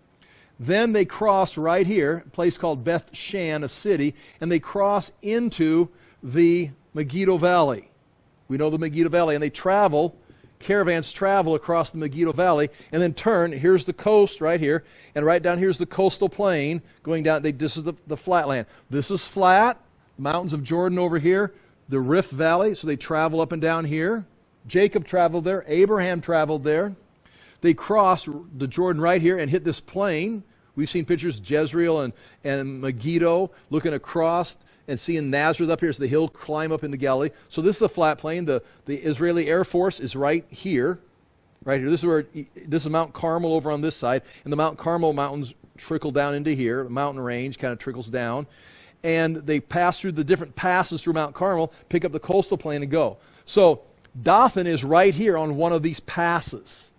Then they cross right here, a place called Beth Shan, a city, and they cross into the Megiddo Valley. We know the Megiddo Valley, and caravans travel across the Megiddo Valley and then turn. Here's the coast right here, and right down here's the coastal plain going down. This is the flatland. This is flat, mountains of Jordan over here, the Rift Valley, so they travel up and down here. Jacob traveled there. Abraham traveled there. They cross the Jordan right here and hit this plain. We've seen pictures of Jezreel and Megiddo looking across and seeing Nazareth up here as the hill climb up into Galilee. So this is a flat plain. The Israeli Air Force is right here. Right here. This is Mount Carmel over on this side, and the Mount Carmel Mountains trickle down into here. The mountain range kind of trickles down. And they pass through the different passes through Mount Carmel, pick up the coastal plain and go. So Dothan is right here on one of these passes.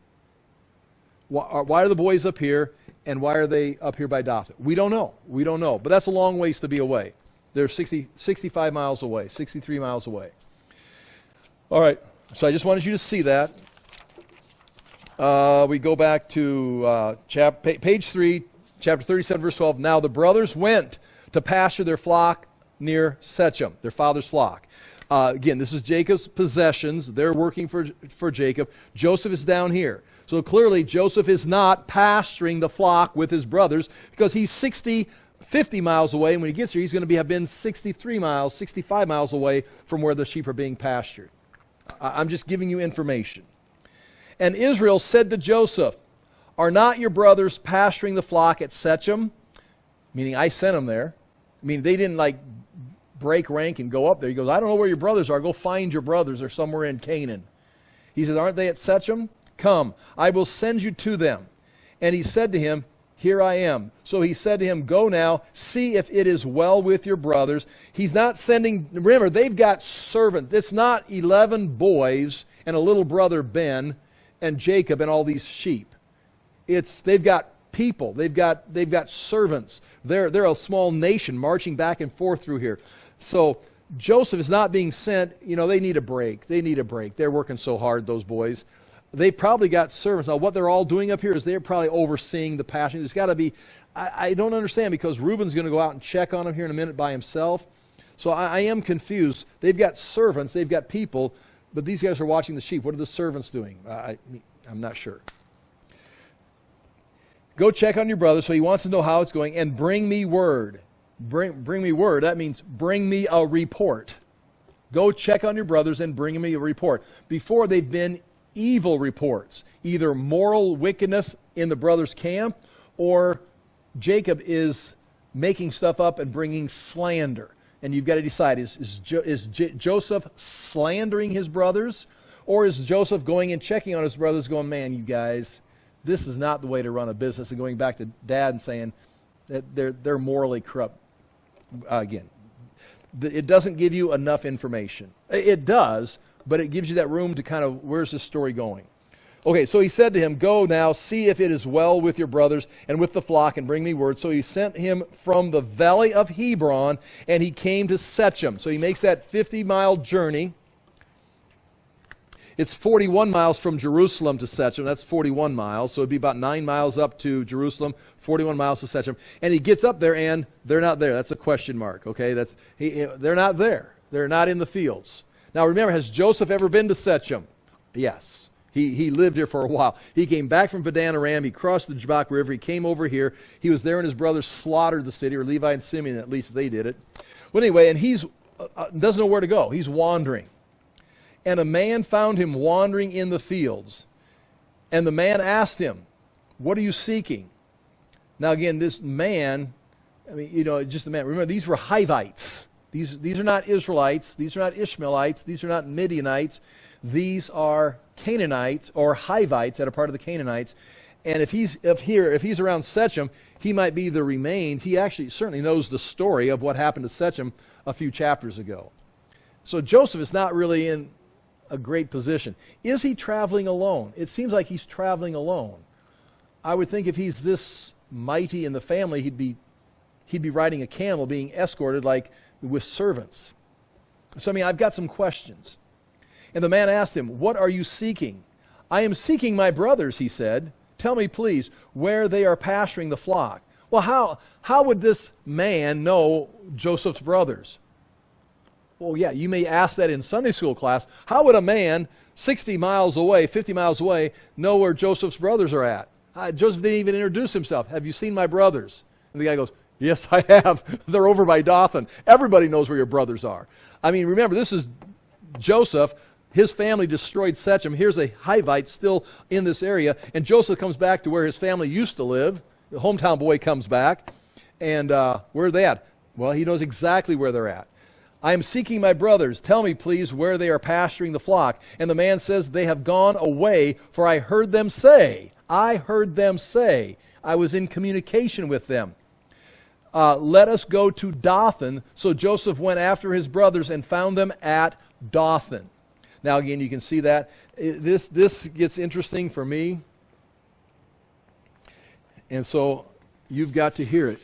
Why are the boys up here, and why are they up here by Dothan? We don't know. We don't know. But that's a long ways to be away. They're 65 miles away, 63 miles away. All right. So I just wanted you to see that. We go back to page 3, chapter 37, verse 12. Now the brothers went to pasture their flock near Shechem, their father's flock. Again, this is Jacob's possessions. They're working for Jacob. Joseph is down here. So clearly Joseph is not pasturing the flock with his brothers because he's 50 miles away. And when he gets here, he's going to have been 63 miles, 65 miles away from where the sheep are being pastured. I'm just giving you information. And Israel said to Joseph, are not your brothers pasturing the flock at Shechem? Meaning I sent them there. I mean, they didn't like break rank and go up there. He goes, I don't know where your brothers are. Go find your brothers. They're somewhere in Canaan. He says, aren't they at Shechem? Come, I will send you to them. And he said to him, here I am. So he said to him, go now, see if it is well with your brothers. He's not sending, remember, they've got servants. It's not 11 boys and a little brother Ben and Jacob and all these sheep. They've got people. They've got servants. They're a small nation marching back and forth through here. So Joseph is not being sent. You know, they need a break. They need a break. They're working so hard, those boys. They probably got servants. Now, what they're all doing up here is they're probably overseeing the pasture. There's got to be, I don't understand, because Reuben's going to go out and check on him here in a minute by himself. So I am confused. They've got servants. They've got people. But these guys are watching the sheep. What are the servants doing? I'm not sure. Go check on your brother. So he wants to know how it's going. And bring me word. Bring me word. That means bring me a report. Go check on your brothers and bring me a report. Before, they've been evil reports. Either moral wickedness in the brothers' camp, or Jacob is making stuff up and bringing slander. And you've got to decide, is Joseph slandering his brothers? Or is Joseph going and checking on his brothers going, man, you guys, this is not the way to run a business, and going back to dad and saying that they're morally corrupt. Again, it doesn't give you enough information. It does, but it gives you that room to kind of, where's this story going? Okay, so he said to him, go now, see if it is well with your brothers and with the flock, and bring me word. So he sent him from the valley of Hebron, and he came to Shechem. So he makes that 50-mile journey. It's 41 miles from Jerusalem to Shechem. That's 41 miles. So it'd be about 9 miles up to Jerusalem, 41 miles to Shechem. And he gets up there, and they're not there. That's a question mark, okay? They're not there. They're not in the fields. Now remember, has Joseph ever been to Shechem? Yes. He lived here for a while. He came back from Padan Aram. He crossed the Jabbok River. He came over here. He was there, and his brothers slaughtered the city, or Levi and Simeon, at least they did it. Well, anyway, and he's doesn't know where to go. He's wandering. And a man found him wandering in the fields. And the man asked him, what are you seeking? Now, again, this man, I mean, you know, just a man. Remember, these were Hivites. These are not Israelites. These are not Ishmaelites. These are not Midianites. These are Canaanites or Hivites that are part of the Canaanites. And if he's around Shechem, he might be the remains. He actually certainly knows the story of what happened to Shechem a few chapters ago. So Joseph is not really in a great position. Is he traveling alone? It seems like he's traveling alone. I would think if he's this mighty in the family, he'd be riding a camel, being escorted like with servants. So, I mean, I've got some questions. And the man asked him, what are you seeking? I am seeking my brothers, he said. Tell me, please, where they are pasturing the flock. Well, how would this man know Joseph's brothers? Well, yeah, you may ask that in Sunday school class. How would a man 60 miles away, 50 miles away, know where Joseph's brothers are at? Joseph didn't even introduce himself. Have you seen my brothers? And the guy goes, yes, I have. They're over by Dothan. Everybody knows where your brothers are. I mean, remember, this is Joseph. His family destroyed Shechem. Here's a Hivite still in this area. And Joseph comes back to where his family used to live. The hometown boy comes back. And where are they at? Well, he knows exactly where they're at. I am seeking my brothers. Tell me, please, where they are pasturing the flock. And the man says, they have gone away, for I heard them say, I heard them say, I was in communication with them. Let us go to Dothan. So Joseph went after his brothers and found them at Dothan. Now again, you can see that. This gets interesting for me. And so you've got to hear it.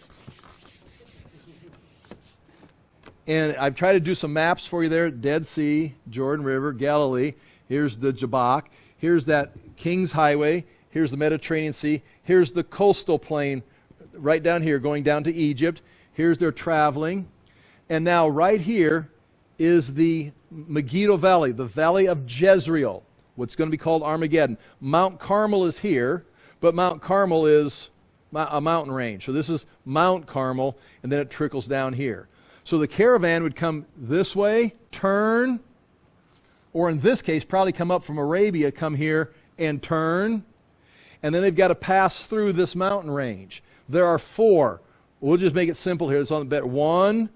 And I've tried to do some maps for you there. Dead Sea, Jordan River, Galilee. Here's the Jabbok. Here's that King's Highway. Here's the Mediterranean Sea. Here's the coastal plain right down here going down to Egypt. Here's their traveling. And now right here is the Megiddo Valley, the Valley of Jezreel, what's going to be called Armageddon. Mount Carmel is here, but Mount Carmel is a mountain range. So this is Mount Carmel, and then it trickles down here. So the caravan would come this way, turn, or in this case, probably come up from Arabia, come here and turn, and then they've got to pass through this mountain range. There are 4. We'll just make it simple here. It's on the bed. 1,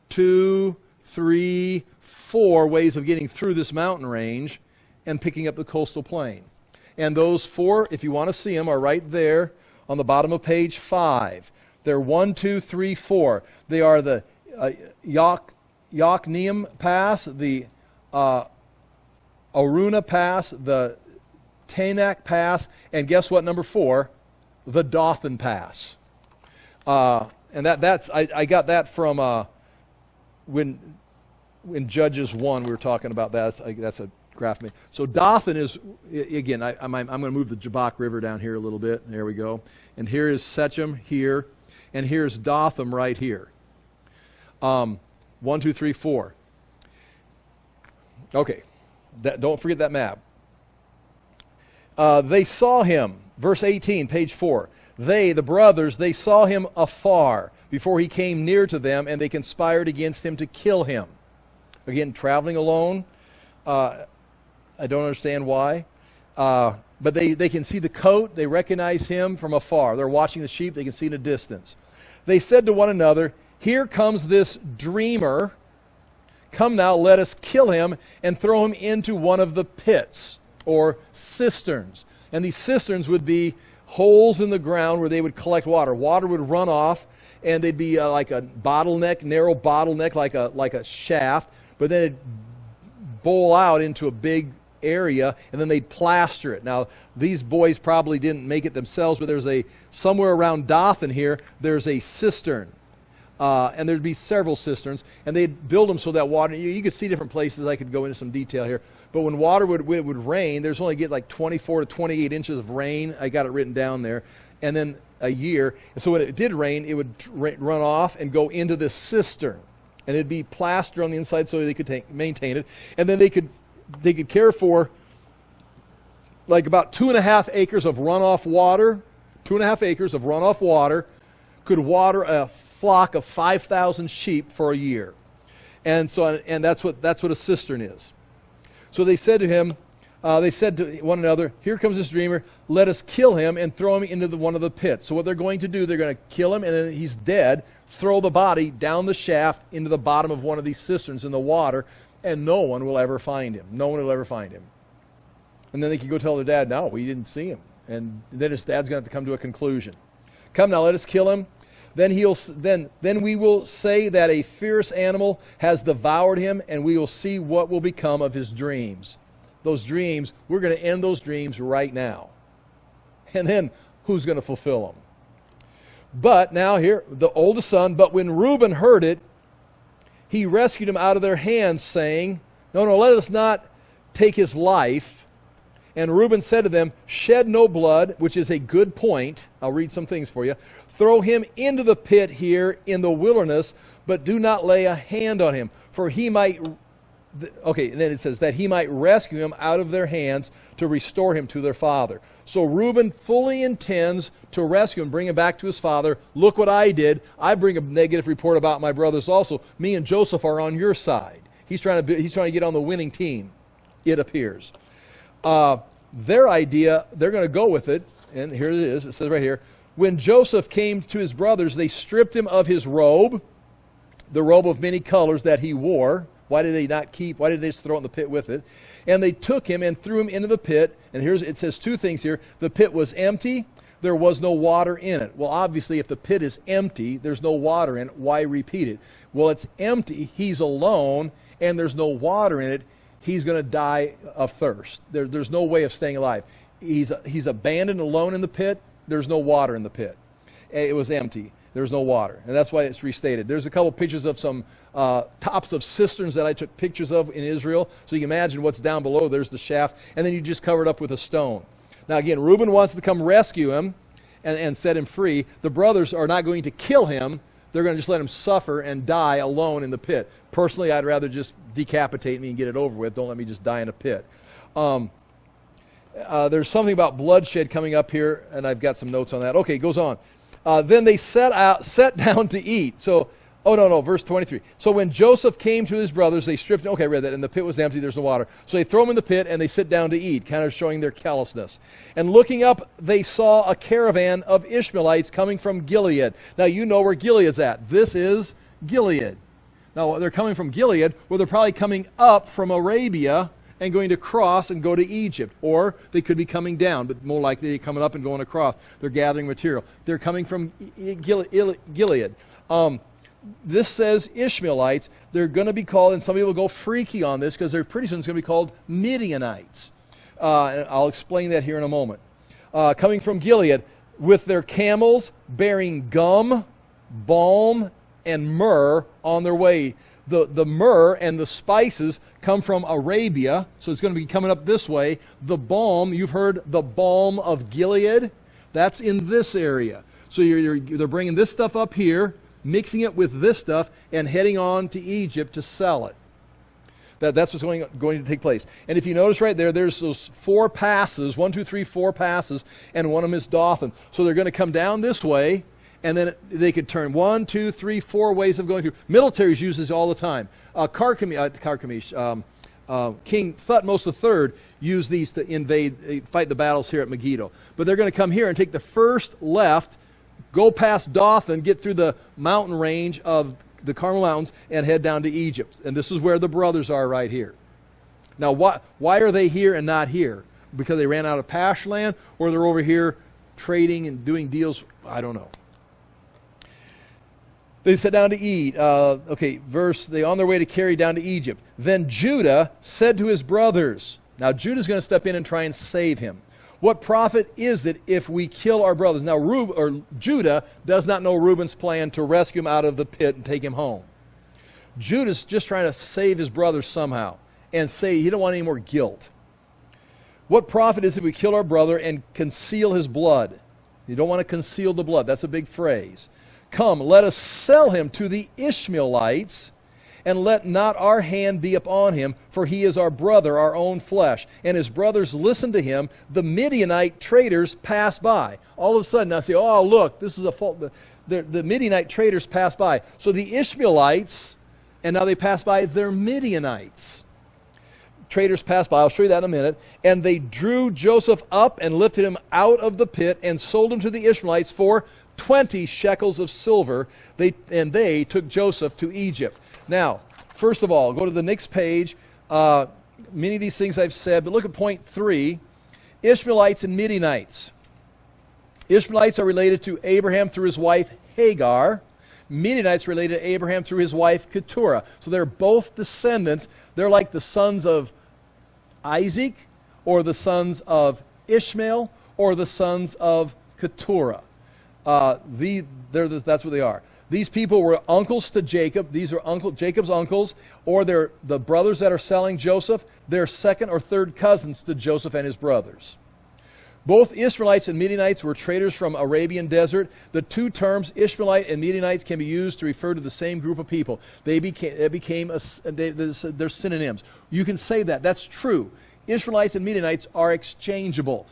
2, 3, 4 ways of getting through this mountain range and picking up the coastal plain. And those 4, if you want to see them, are right there on the bottom of page 5. They're 1, 2, 3, 4. They are the Yokneam Pass, the Aruna Pass, the Tanak Pass, and guess what, number 4? The Dothan Pass. And I got that from when Judges 1 we were talking about that. That's a graph. So Dothan is, again, I'm going to move the Jabbok River down here a little bit. There we go. And here is Shechem here, and here's Dothan right here. 1, 2, 3, 4. Okay, don't forget that map. They saw him, verse 18, page 4. They, the brothers, they saw him afar before he came near to them, and they conspired against him to kill him. Again, traveling alone. I don't understand why. But they can see the coat. They recognize him from afar. They're watching the sheep. They can see in a distance. They said to one another, here comes this dreamer. Come now, let us kill him and throw him into one of the pits or cisterns. And these cisterns would be holes in the ground where they would collect water. Water would run off, and they'd be like a bottleneck, narrow bottleneck, like a shaft, but then it'd bowl out into a big area, and then they'd plaster it. Now, these boys probably didn't make it themselves, but there's somewhere around Dothan here, there's a cistern. And there'd be several cisterns, and they'd build them so that water, you could see different places. I could go into some detail here. But when water would rain, there's only get like 24 to 28 inches of rain. I got it written down there. And then a year. And so when it did rain, it would run off and go into this cistern. And it'd be plaster on the inside so they could maintain it. And then they could care for like about 2.5 acres of runoff water. 2.5 acres of runoff water could water a flock of 5,000 sheep for a year. And that's what a cistern is. So they said to him, they said to one another, here comes this dreamer, let us kill him and throw him into one of the pits. So what they're going to do, they're going to kill him, and then he's dead, throw the body down the shaft into the bottom of one of these cisterns in the water, and no one will ever find him. No one will ever find him. And then they could go tell their dad, no, we didn't see him. And then his dad's going to have to come to a conclusion. Come now, let us kill him. Then we will say that a fierce animal has devoured him, and we will see what will become of his dreams. Those dreams, we're going to end those dreams right now. And then who's going to fulfill them? But now here, the oldest son, but when Reuben heard it, he rescued him out of their hands, saying, no, let us not take his life. And Reuben said to them, shed no blood, which is a good point. I'll read some things for you. Throw him into the pit here in the wilderness, but do not lay a hand on him, for he might, and then it says, that he might rescue him out of their hands to restore him to their father. So Reuben fully intends to rescue him, bring him back to his father. Look what I did. I bring a negative report about my brothers also. Me and Joseph are on your side. He's trying to get on the winning team, it appears. Their idea, they're going to go with it, and here it is. It says right here, when Joseph came to his brothers, they stripped him of his robe, the robe of many colors that he wore. Why did they just throw it in the pit with it? And they took him and threw him into the pit. And it says two things here. The pit was empty. There was no water in it. Well, obviously, if the pit is empty, there's no water in it. Why repeat it? Well, it's empty. He's alone, and there's no water in it. He's going to die of thirst. There's no way of staying alive. He's abandoned alone in the pit. There's no water in the pit. It was empty. There's no water. And that's why it's restated. There's a couple pictures of some tops of cisterns that I took pictures of in Israel. So you can imagine what's down below. There's the shaft. And then you just cover it up with a stone. Now again, Reuben wants to come rescue him and set him free. The brothers are not going to kill him. They're going to just let him suffer and die alone in the pit. Personally, I'd rather just decapitate me and get it over with. Don't let me just die in a pit. There's something about bloodshed coming up here, and I've got some notes on that. Okay, it goes on. Then they sat down to eat. So, verse 23. So when Joseph came to his brothers, they stripped him. Okay, I read that. And the pit was empty, there's no water. So they throw him in the pit, and they sit down to eat, kind of showing their callousness. And looking up, they saw a caravan of Ishmaelites coming from Gilead. Now, you know where Gilead's at. This is Gilead. Now, they're coming from Gilead. Well, they're probably coming up from Arabia and going to cross and go to Egypt. Or they could be coming down, but more likely they're coming up and going across. They're gathering material. They're coming from Gilead. This says Ishmaelites. They're going to be called, and some people go freaky on this because they're pretty soon it's going to be called Midianites. And I'll explain that here in a moment. Coming from Gilead with their camels bearing gum, balm, and myrrh on their way. The myrrh and the spices come from Arabia, so it's going to be coming up this way. The balm, you've heard the balm of Gilead? That's in this area. So they're bringing this stuff up here, mixing it with this stuff, and heading on to Egypt to sell it. That's what's going to take place. And if you notice right there, there's those 4 passes, 1, 2, 3, 4 passes, and one of them is Dothan. So they're going to come down this way, and then they could turn 1, 2, 3, 4 ways of going through. Militaries use this all the time. King Thutmose III used these to fight the battles here at Megiddo. But they're going to come here and take the first left, go past Dothan, get through the mountain range of the Carmel Mountains, and head down to Egypt. And this is where the brothers are right here. Now, why are they here and not here? Because they ran out of pasture land, or they're over here trading and doing deals? I don't know. They sat down to eat. They on their way to carry down to Egypt. Then Judah said to his brothers, now Judah's going to step in and try and save him. What profit is it if we kill our brothers? Now Judah does not know Reuben's plan to rescue him out of the pit and take him home. Judah's just trying to save his brothers somehow and say he don't want any more guilt. What profit is it if we kill our brother and conceal his blood? You don't want to conceal the blood. That's a big phrase. Come, let us sell him to the Ishmaelites, and let not our hand be upon him, for he is our brother, our own flesh. And his brothers listened to him. The Midianite traders passed by. All of a sudden, I say, oh, look, this is a fault. The Midianite traders passed by. So the Ishmaelites, and now they pass by, they're Midianites. Traders passed by. I'll show you that in a minute. And they drew Joseph up and lifted him out of the pit and sold him to the Ishmaelites for 20 shekels of silver. They took Joseph to Egypt. Now, first of all, go to the next page. Many of these things I've said, but look at point 3. Ishmaelites and Midianites. Ishmaelites are related to Abraham through his wife Hagar. Midianites related to Abraham through his wife Keturah. So they're both descendants. They're like the sons of Isaac, or the sons of Ishmael, or the sons of Keturah. That's what they are. These people were uncles to Jacob. These are Jacob's uncles, or they're the brothers that are selling Joseph. They're second or third cousins to Joseph and his brothers. Both Israelites and Midianites were traders from Arabian desert. The two terms Ishmaelite and Midianites can be used to refer to the same group of people. They're synonyms. You can say that. That's true. Israelites and Midianites are exchangeable,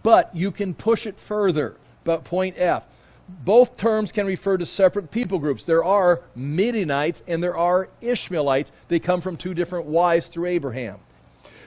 but you can push it further. But point F. Both terms can refer to separate people groups. There are Midianites and there are Ishmaelites. They come from two different wives through Abraham.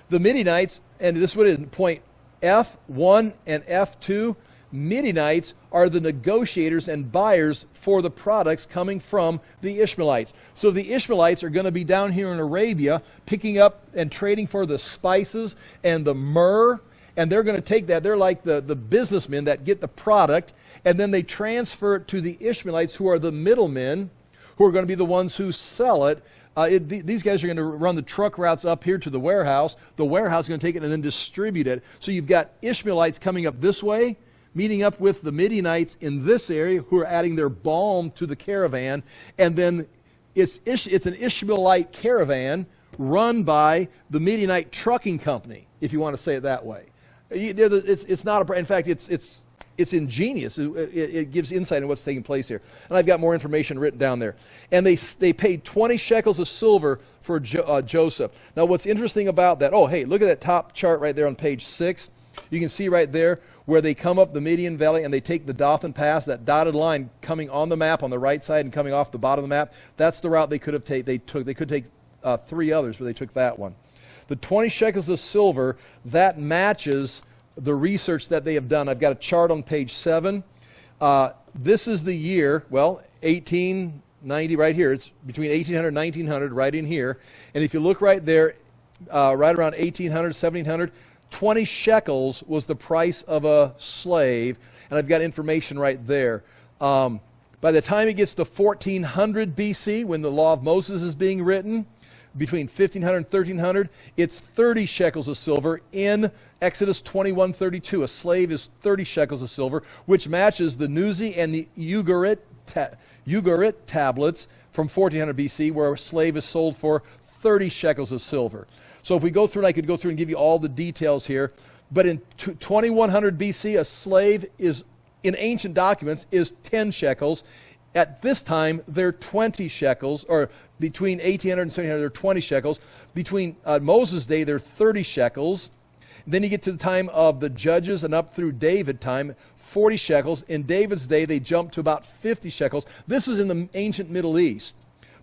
The Midianites, and this is what it is, point F1 and F2, Midianites are the negotiators and buyers for the products coming from the Ishmaelites. So the Ishmaelites are going to be down here in Arabia picking up and trading for the spices and the myrrh, and they're going to take that. They're like the businessmen that get the product, and then they transfer it to the Ishmaelites, who are the middlemen, who are going to be the ones who sell it. These guys are going to run the truck routes up here to the warehouse. The warehouse is going to take it and then distribute it. So you've got Ishmaelites coming up this way, meeting up with the Midianites in this area, who are adding their balm to the caravan. And then it's an Ishmaelite caravan run by the Midianite trucking company, if you want to say it that way. It's not in fact, it's ingenious. It gives insight into what's taking place here. And I've got more information written down there. And they paid 20 shekels of silver for Joseph. Now, what's interesting about that, hey, look at that top chart right there on page 6. You can see right there where they come up the Midian Valley and they take the Dothan Pass, that dotted line coming on the map on the right side and coming off the bottom of the map. That's the route they could have taken. They could take 3 others, but they took that one. The 20 shekels of silver, that matches the research that they have done. I've got a chart on page 7. This is the year, 1890 right here. It's between 1800 and 1900 right in here. And if you look right there, right around 1800, 1700, 20 shekels was the price of a slave. And I've got information right there. By the time it gets to 1400 BC, when the law of Moses is being written, between 1500 and 1300, it's 30 shekels of silver. In Exodus 21:32, a slave is 30 shekels of silver, which matches the Nuzi and the Ugarit tablets from 1400 BC, where a slave is sold for 30 shekels of silver. So if we go through, and I could go through and give you all the details here, but in 2100 BC, a slave is, in ancient documents, is 10 shekels. At this time, they're 20 shekels, or between 1800 and 1700, they're 20 shekels. Between Moses' day, they're 30 shekels. Then you get to the time of the judges and up through David time, 40 shekels. In David's day, they jump to about 50 shekels. This is in the ancient Middle East.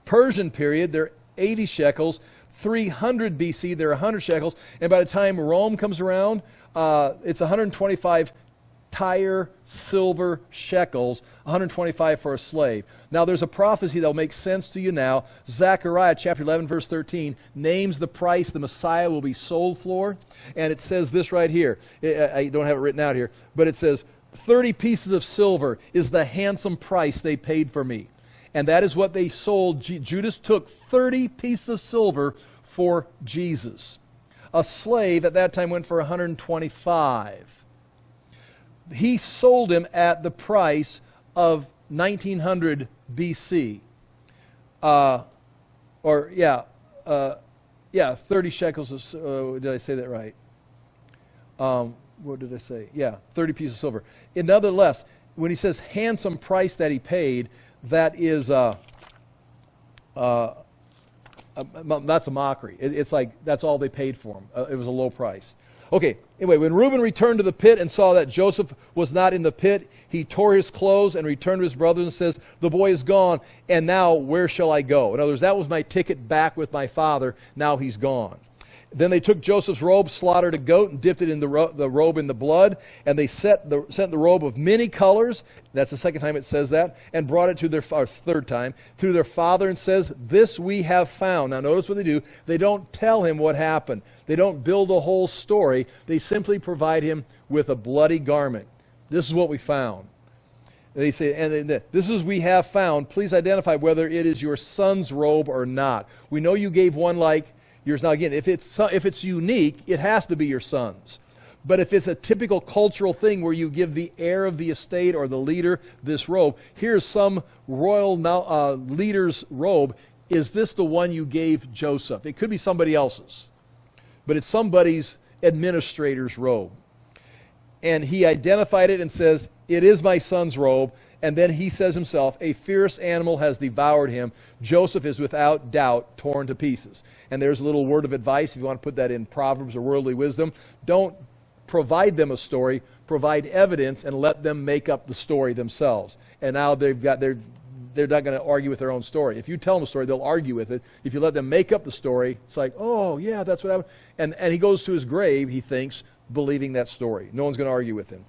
Persian period, they're 80 shekels. 300 BC, they're 100 shekels. And by the time Rome comes around, it's 125 Tyre silver shekels, 125 for a slave. Now there's a prophecy that will make sense to you now. Zechariah chapter 11 verse 13 names the price the Messiah will be sold for. And it says this right here. I don't have it written out here, but it says 30 pieces of silver is the handsome price they paid for me. And that is what they sold. Judas took 30 pieces of silver for Jesus. A slave at that time went for 125. He sold him at the price of 1900 BC. 30 shekels of, did I say that right? What did I say? 30 pieces of silver. Nonetheless, when he says handsome price that he paid, that is, that's a mockery. It's like, that's all they paid for him. It was a low price. Okay, anyway, when Reuben returned to the pit and saw that Joseph was not in the pit, he tore his clothes and returned to his brothers and says, the boy is gone, and now where shall I go? In other words, that was my ticket back with my father. Now he's gone. Then they took Joseph's robe, slaughtered a goat, and dipped it in the robe in the blood. And they sent the robe of many colors. That's the second time it says that. And brought it to their third time to their father, and says, "This we have found." Now notice what they do. They don't tell him what happened. They don't build a whole story. They simply provide him with a bloody garment. This is what we found. They say, and this is we have found. Please identify whether it is your son's robe or not. We know you gave one like yours. Now again, if it's unique, it has to be your son's. But if it's a typical cultural thing where you give the heir of the estate or the leader this robe, here's some royal leader's robe. Is this the one you gave Joseph? It could be somebody else's, but it's somebody's administrator's robe. And he identified it and says, "It is my son's robe." And then he says himself, "A fierce animal has devoured him. Joseph is without doubt torn to pieces." And there's a little word of advice, if you want to put that in Proverbs or worldly wisdom. Don't provide them a story, provide evidence, and let them make up the story themselves. And now they're not going to argue with their own story. If you tell them a story, they'll argue with it. If you let them make up the story, it's like, "Oh, yeah, that's what happened." And he goes to his grave, he thinks, believing that story. No one's going to argue with him.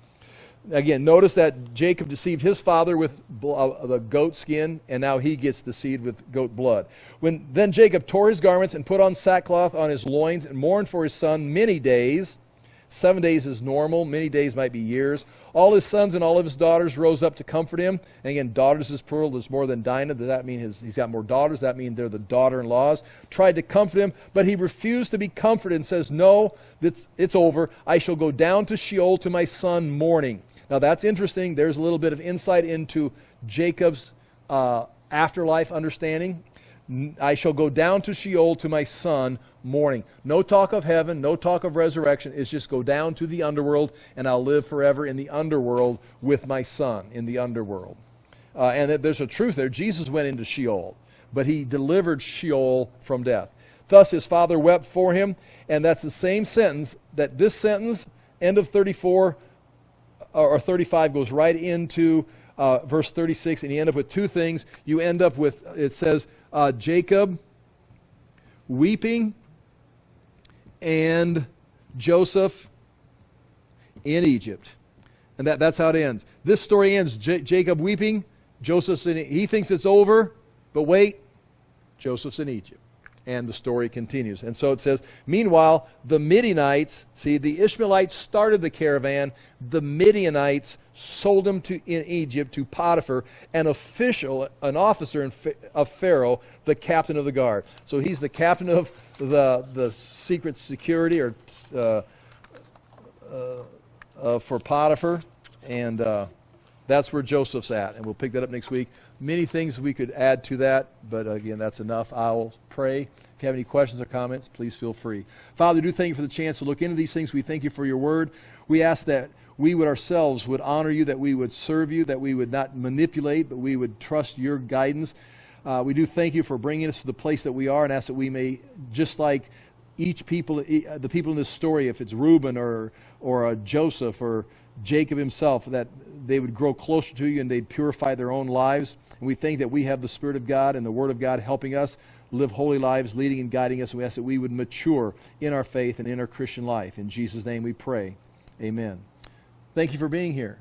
Again, notice that Jacob deceived his father with the goat skin, and now he gets deceived with goat blood. Then Jacob tore his garments and put on sackcloth on his loins and mourned for his son many days. 7 days is normal. Many days might be years. All his sons and all of his daughters rose up to comfort him. And again, daughters is plural. There's more than Dinah. Does that mean he's got more daughters? Does that mean they're the daughter-in-laws? Tried to comfort him, but he refused to be comforted and says, no, it's over. I shall go down to Sheol to my son mourning. Now that's interesting. There's a little bit of insight into Jacob's afterlife understanding. I shall go down to Sheol to my son mourning. No talk of heaven, no talk of resurrection. It's just go down to the underworld, and I'll live forever in the underworld with my son in the underworld. And there's a truth there. Jesus went into Sheol, but he delivered Sheol from death. Thus his father wept for him, and that's the same sentence, that this sentence, end of 34 or 35, goes right into verse 36, and you end up with two things. You end up with, it says, Jacob weeping and Joseph in Egypt. And that's how it ends. This story ends, Jacob weeping, Joseph's in, he thinks it's over, but wait, Joseph's in Egypt. And the story continues. And so it says, meanwhile, the Midianites, see, the Ishmaelites started the caravan. The Midianites sold them in Egypt to Potiphar, an officer of Pharaoh, the captain of the guard. So he's the captain of the secret security for Potiphar. And that's where Joseph's at. And we'll pick that up next week. Many things we could add to that, but again, that's enough. I'll pray. If you have any questions or comments, please feel free. Father, do thank you for the chance to look into these things. We thank you for your word. We ask that we ourselves would honor you, that we would serve you, that we would not manipulate, but we would trust your guidance. We do thank you for bringing us to the place that we are, and ask that we may, just like the people in this story, if it's Reuben or Joseph or Jacob himself, that they would grow closer to you and they'd purify their own lives. And we think that we have the Spirit of God and the Word of God helping us live holy lives, leading and guiding us. And we ask that we would mature in our faith and in our Christian life. In Jesus' name we pray. Amen. Thank you for being here.